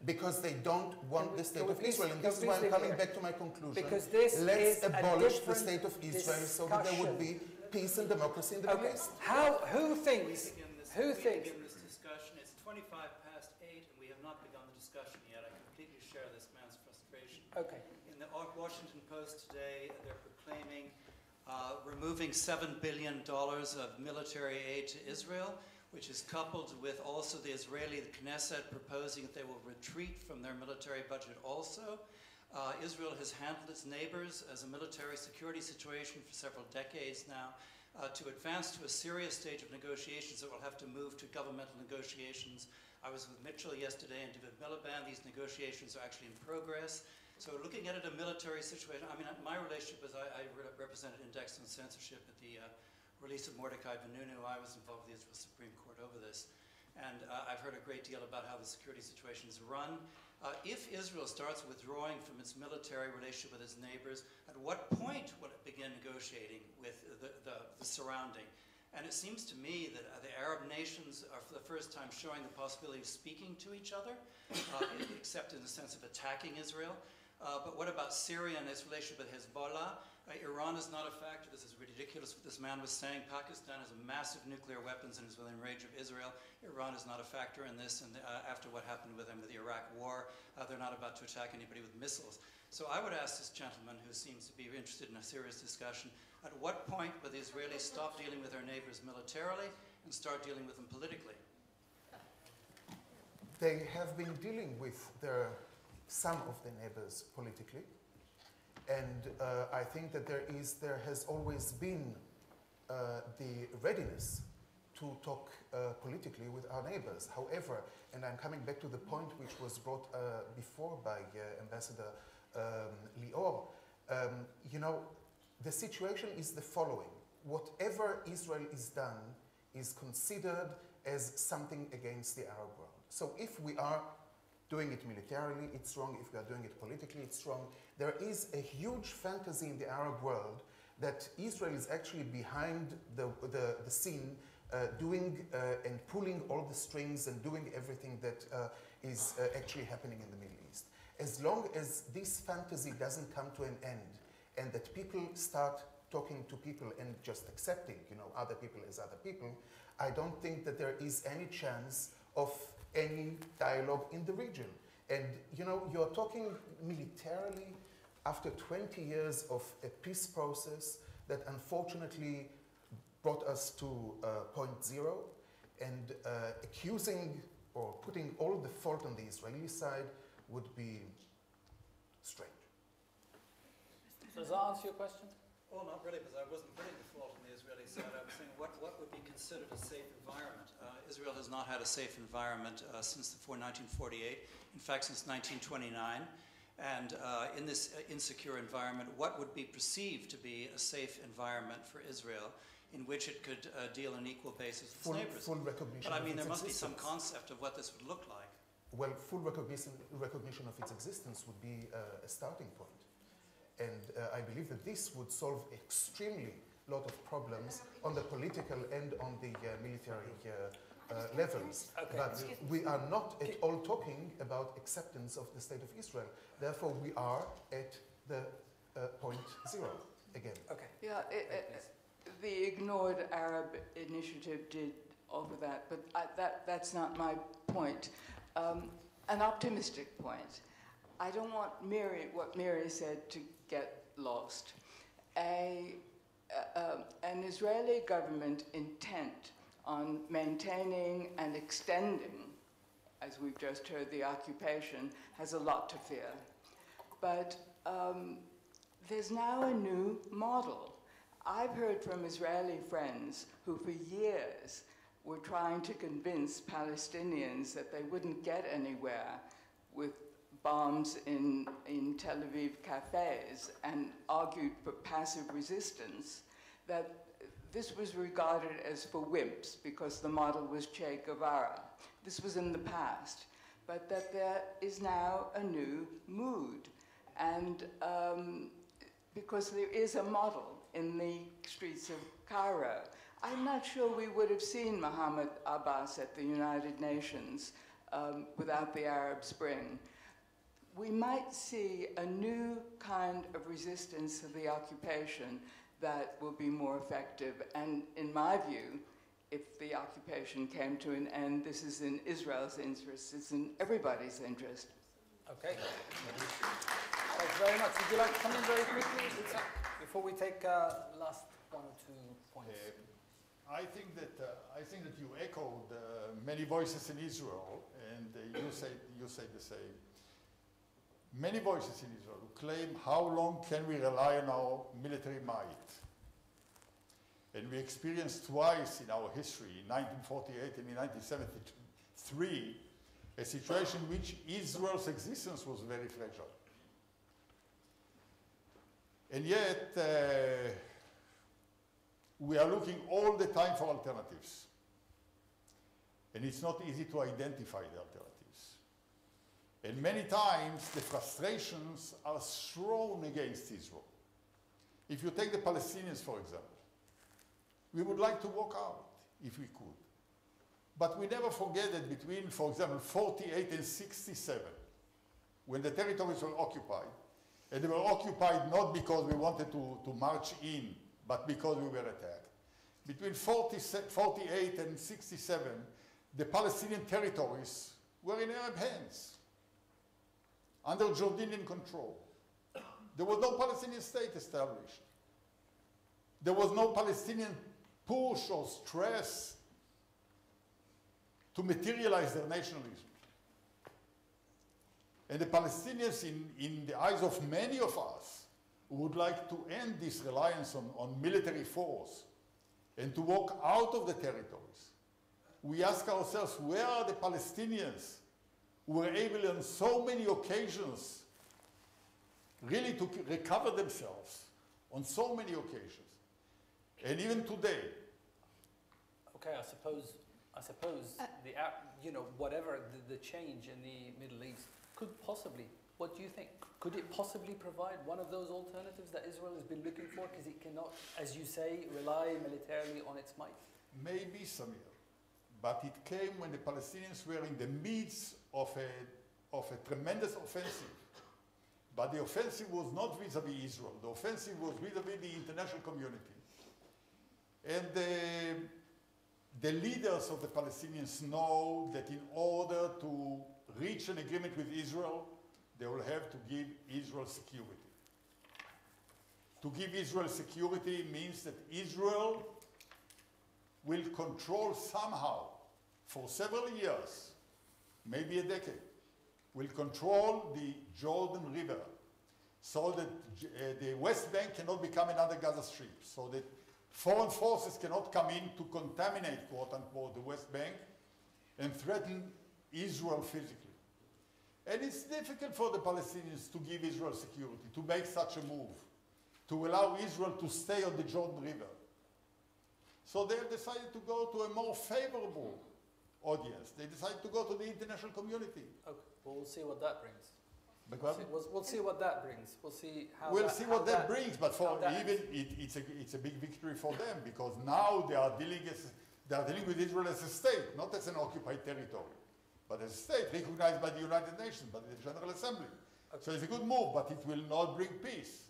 Because they don't want the state of Israel. And this is why I'm coming back to my conclusion. Let's abolish the state of Israel so that there would be peace and democracy in the Middle East. Who thinks? It's 25 past 8 and we have not begun the discussion yet. I completely share this man's frustration. Okay. In the Washington Post today, they're proclaiming removing $7 billion of military aid to Israel, which is coupled with also the Israeli Knesset proposing that they will retreat from their military budget also. Israel has handled its neighbors as a military security situation for several decades now. To advance to a serious stage of negotiations, it will have to move to governmental negotiations. I was with Mitchell yesterday and David Miliband. These negotiations are actually in progress. So looking at it, a military situation, I mean, my relationship is I represented Index on Censorship at the release of Mordecai Vanunu. I was involved with the Israel Supreme Court over this. and I've heard a great deal about how the security situation is run. If Israel starts withdrawing from its military relationship with its neighbors, at what point would it begin negotiating with the surrounding? And it seems to me that the Arab nations are for the first time showing the possibility of speaking to each other, except in the sense of attacking Israel. But what about Syria and its relationship with Hezbollah? Iran is not a factor. This is ridiculous what this man was saying. Pakistan has massive nuclear weapons and is within range of Israel. Iran is not a factor in this, and after what happened with them with the Iraq war, they're not about to attack anybody with missiles. So I would ask this gentleman, who seems to be interested in a serious discussion, at what point will the Israelis stop dealing with their neighbors militarily and start dealing with them politically? They have been dealing with some of the neighbors politically, and I think that there has always been the readiness to talk politically with our neighbors. However, and I'm coming back to the point which was brought before by Ambassador Lior, you know, the situation is the following. Whatever Israel is done is considered as something against the Arab world. So if we are doing it militarily, it's wrong. If we are doing it politically, it's wrong. There is a huge fantasy in the Arab world that Israel is actually behind the scene, doing and pulling all the strings and doing everything that is actually happening in the Middle East. As long as this fantasy doesn't come to an end, and that people start talking to people and just accepting, you know, other people as other people, I don't think that there is any chance of any dialogue in the region. And, you know, you're talking militarily after 20 years of a peace process that unfortunately brought us to point zero, and accusing or putting all the fault on the Israeli side would be strange. Does that answer your question? Well, not really, because I wasn't putting the fault on the Israeli side. I was saying what would be considered a safe environment. Israel has not had a safe environment since before 1948, in fact since 1929. And in this insecure environment, what would be perceived to be a safe environment for Israel in which it could deal on an equal basis with its neighbors? Full recognition. But I mean, there must be some concept of what this would look like. Well, full recognition of its existence would be a starting point. And I believe that this would solve extremely lot of problems on the political and on the military levels. Okay. But we are not at all talking about acceptance of the state of Israel. Therefore, we are at the point zero again. Okay. Yeah, the ignored Arab initiative did offer that, but that's not my point. An optimistic point. I don't want what Miri said to get lost. An Israeli government intent on maintaining and extending, as we've just heard, the occupation, has a lot to fear. But there's now a new model. I've heard from Israeli friends who for years were trying to convince Palestinians that they wouldn't get anywhere with bombs in Tel Aviv cafes and argued for passive resistance, that this was regarded as for wimps because the model was Che Guevara. This was in the past, but that there is now a new mood. And because there is a model in the streets of Cairo. I'm not sure we would have seen Mohammed Abbas at the United Nations without the Arab Spring. We might see a new kind of resistance to the occupation that will be more effective. And in my view, if the occupation came to an end, this is in Israel's interest, it's in everybody's interest. Okay. Thanks very much. Would you like to come in very quickly, before we take last 1 or 2 points? I think that you echoed many voices in Israel, and you say the same. Many voices in Israel who claim, how long can we rely on our military might? And we experienced twice in our history, in 1948 and in 1973, a situation in which Israel's existence was very fragile. And yet, we are looking all the time for alternatives. And it's not easy to identify the alternatives. And many times the frustrations are thrown against Israel. If you take the Palestinians, for example, we would like to walk out if we could. But we never forget that between, for example, 48 and 67, when the territories were occupied, and they were occupied not because we wanted to march in, but because we were attacked. Between 48 and 67, the Palestinian territories were in Arab hands, under Jordanian control. There was no Palestinian state established. There was no Palestinian push or stress to materialize their nationalism. And the Palestinians, in the eyes of many of us, would like to end this reliance on military force and to walk out of the territories. We ask ourselves, where are the Palestinians who were able on so many occasions really to recover themselves on so many occasions? And even today. Okay, I suppose whatever the change in the Middle East could possibly, what do you think? Could it possibly provide one of those alternatives that Israel has been looking for, because it cannot, as you say, rely militarily on its might? Maybe, Samir, but it came when the Palestinians were in the midst of a tremendous offensive. But the offensive was not vis-à-vis Israel. The offensive was vis-à-vis the international community. And the leaders of the Palestinians know that in order to reach an agreement with Israel, they will have to give Israel security. To give Israel security means that Israel will control somehow, for several years, maybe a decade, will control the Jordan River so that the West Bank cannot become another Gaza Strip, so that foreign forces cannot come in to contaminate, quote unquote, the West Bank and threaten Israel physically. And it's difficult for the Palestinians to give Israel security, to make such a move, to allow Israel to stay on the Jordan River. So they have decided to go to a more favorable audience. They decided to go to the international community. Okay, well, we'll see what that brings. Because we'll see what that brings. We'll see how we'll see what that brings, but for even it's a big victory for them, because now they are dealing with Israel as a state, not as an occupied territory, but as a state recognized by the United Nations, by the General Assembly. Okay. So it's a good move, but it will not bring peace.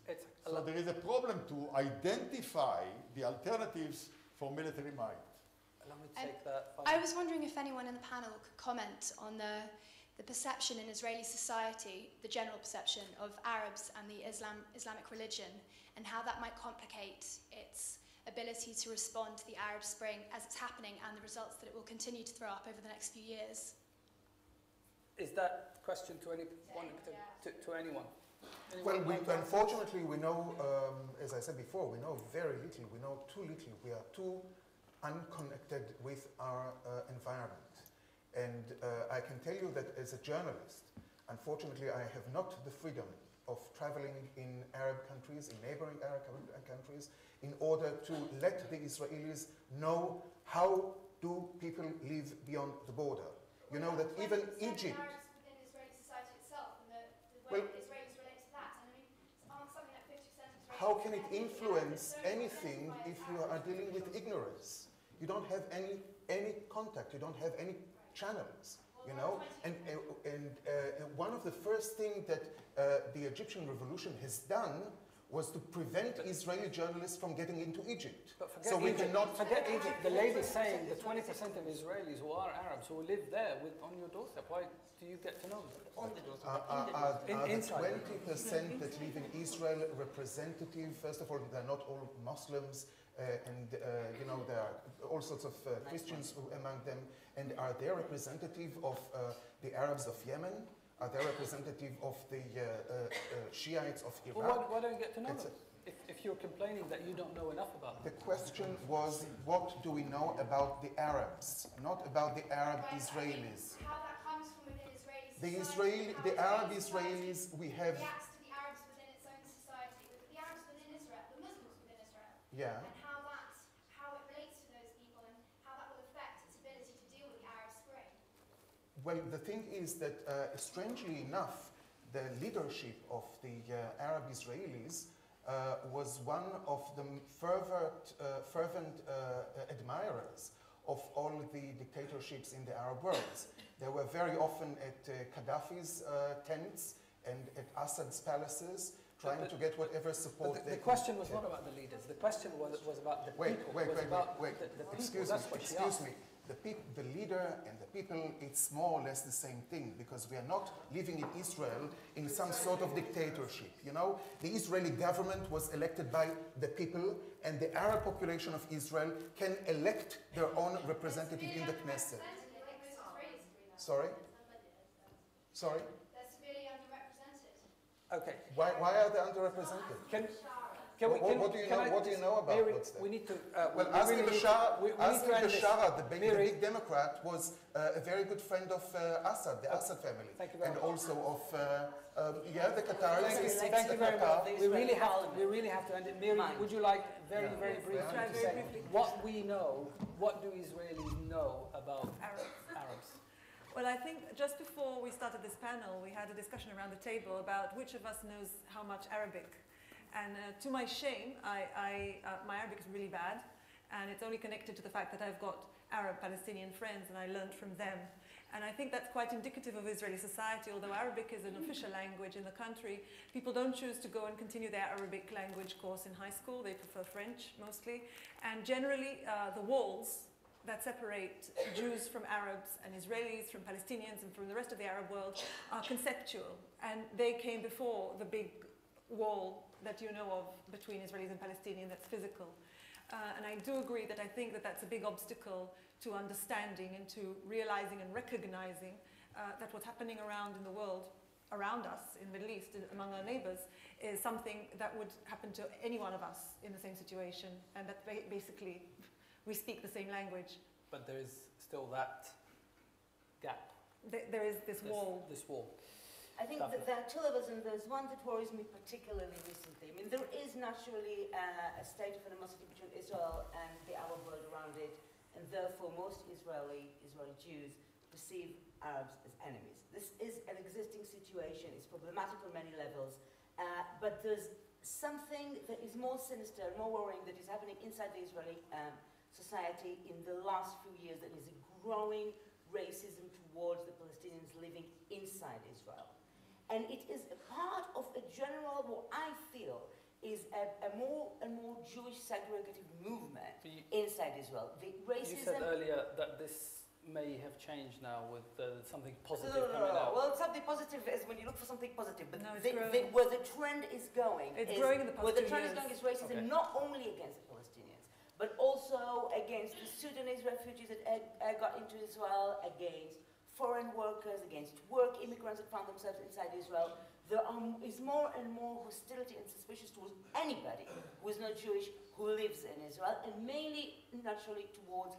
So there is a problem to identify the alternatives for military might. Let me take that. I was wondering if anyone in the panel could comment on the perception in Israeli society, the general perception of Arabs and the Islamic religion, and how that might complicate its ability to respond to the Arab Spring as it's happening and the results that it will continue to throw up over the next few years. Is that question to anyone? To anyone? Well, unfortunately, we know, as I said before, we know very little. We know too little. We are too unconnected with our environment. And I can tell you that as a journalist, unfortunately, I have not the freedom of traveling in Arab countries, in neighboring Arab countries, in order to let the Israelis know how do people live beyond the border. You know that even Egypt... Arabs within Israeli society itself, and the way that Israelis relate to that. And I mean, aren't something like 50% of Israelis... How can it influence anything if you are dealing with ignorance? You don't have any contact, you don't have any channels, you know? And one of the first things that the Egyptian revolution has done was to prevent Israeli journalists from getting into Egypt. But forget Egypt. The lady saying the 20% of Israelis who are Arabs who live there on your doorstep. Why do you get to know them? Are the 20% that live in Israel representative? First of all, they're not all Muslims, and you know, there are all sorts of Christians among them. And are they representative of the Arabs of Yemen? Are they representative of the Shiites of Iraq? Well, why don't you get to know them? If you're complaining that you don't know enough about them. The question was, what do we know about the Arabs, not about the Arab Israelis? How that comes from within Israeli society. The Arab Israelis, we have... reacts to the Arabs within its own society, the Arabs within Israel, the Muslims within Israel. Yeah. And how it relates to those people and how that will affect its ability to deal with the Arab Well, the thing is that, strangely enough, the leadership of the Arab Israelis was one of the fervent admirers of all the dictatorships in the Arab world. They were very often at Gaddafi's tents and at Assad's palaces, trying to get whatever support they could. The question was not about the leaders. The question was about the people. Wait. Excuse me. The leader and the people, it's more or less the same thing, because we are not living in Israel in some sort of dictatorship, you know? The Israeli government was elected by the people, and the Arab population of Israel can elect their own representative in the Knesset. Sorry? Sorry? They're severely underrepresented. Okay. Why are they underrepresented? What do you know about what's there? We need to. Well, Azmi Bashara, the big Democrat, was a very good friend of Assad, the Assad family, and also of the Qataris. Thank you very much. We really have to end it. Mary, would you like very briefly to say what we know? What do Israelis know about Arabs? Well, I think just before we started this panel, we had a discussion around the table about which of us knows how much Arabic. And to my shame, my Arabic is really bad, and it's only connected to the fact that I've got Arab Palestinian friends and I learned from them. And I think that's quite indicative of Israeli society. Although Arabic is an official language in the country, people don't choose to go and continue their Arabic language course in high school. They prefer French mostly. And generally, the walls that separate Jews from Arabs and Israelis from Palestinians and from the rest of the Arab world are conceptual. And they came before the big wall that you know of between Israelis and Palestinians that's physical. And I do agree that I think that that's a big obstacle to understanding and to realizing and recognizing that what's happening around in the world, around us in the Middle East, among our neighbors, is something that would happen to any one of us in the same situation, and that basically we speak the same language. But there is still that gap. There is this wall. This wall. I think that there are two levels, and there's one that worries me particularly recently. I mean, there is naturally a state of animosity between Israel and the Arab world around it, and therefore most Israeli Jews perceive Arabs as enemies. This is an existing situation. It's problematic on many levels, but there's something that is more sinister, more worrying, that is happening inside the Israeli society in the last few years, that is a growing racism towards the Palestinians living inside Israel. And it is a part of a general, what I feel is a more and more Jewish segregative movement inside Israel. The racism. You said earlier that this may have changed now with something positive coming out. Well, something positive is when you look for something positive, but where the trend is going, growing in the past 2 years. Where the trend is going is racism, not only against the Palestinians, but also against the Sudanese refugees that got into Israel, against foreign workers, against work immigrants that found themselves inside Israel. There is more and more hostility and suspicion towards anybody who is not Jewish who lives in Israel, and mainly, naturally, towards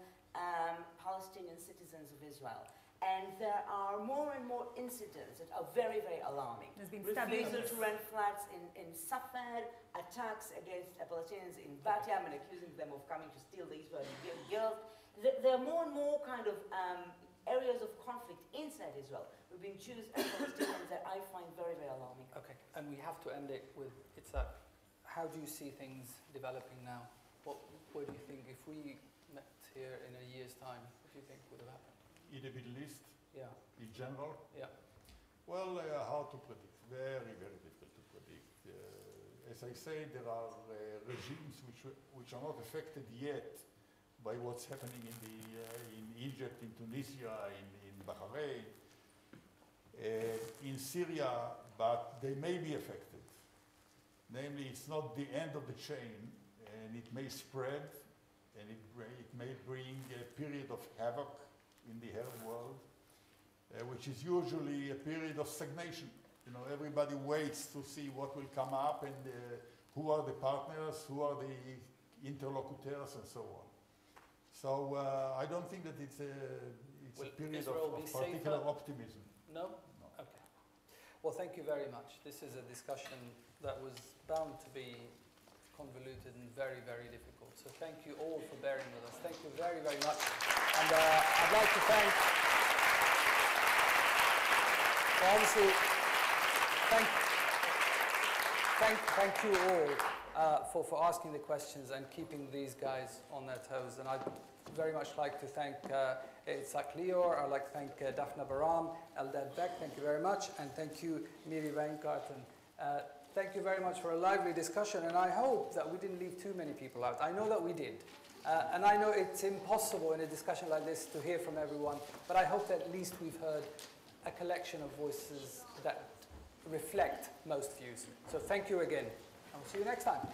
Palestinian citizens of Israel. And there are more and more incidents that are very alarming. There's been refusal to rent flats in Safed, attacks against Palestinians in Bat Yam and accusing them of coming to steal the Israeli girls. There are more and more kind of areas of conflict inside Israel between Jews and Palestinians that I find very alarming. Okay, and we have to end it with Yitzhak. How do you see things developing now? What do you think, if we met here in a year's time, what do you think would have happened? In the Middle East? Yeah. In general? Yeah. Well, hard to predict. Very difficult to predict. As I say, there are regimes which are not affected yet by what's happening in Egypt, in Tunisia, in Bahrain, in Syria, but they may be affected. Namely, it's not the end of the chain, and it may spread, and it may bring a period of havoc in the Arab world, which is usually a period of stagnation. You know, everybody waits to see what will come up, and who are the partners, who are the interlocutors, and so on. So I don't think that it's a period of particular optimism. No? Okay. Well, thank you very much. This is a discussion that was bound to be convoluted and very difficult. So thank you all for bearing with us. Thank you very much. And I'd like to thank Well, obviously, thank you all for asking the questions and keeping these guys on their toes. And I'd very much like to thank Yitzhak Lior. I'd like to thank Daphne Baram, Eldad Beck, thank you very much. And thank you, Miri Weingarten. Thank you very much for a lively discussion. And I hope that we didn't leave too many people out. I know that we did. And I know it's impossible in a discussion like this to hear from everyone. But I hope that at least we've heard a collection of voices that reflect most views. So thank you again. And we'll see you next time.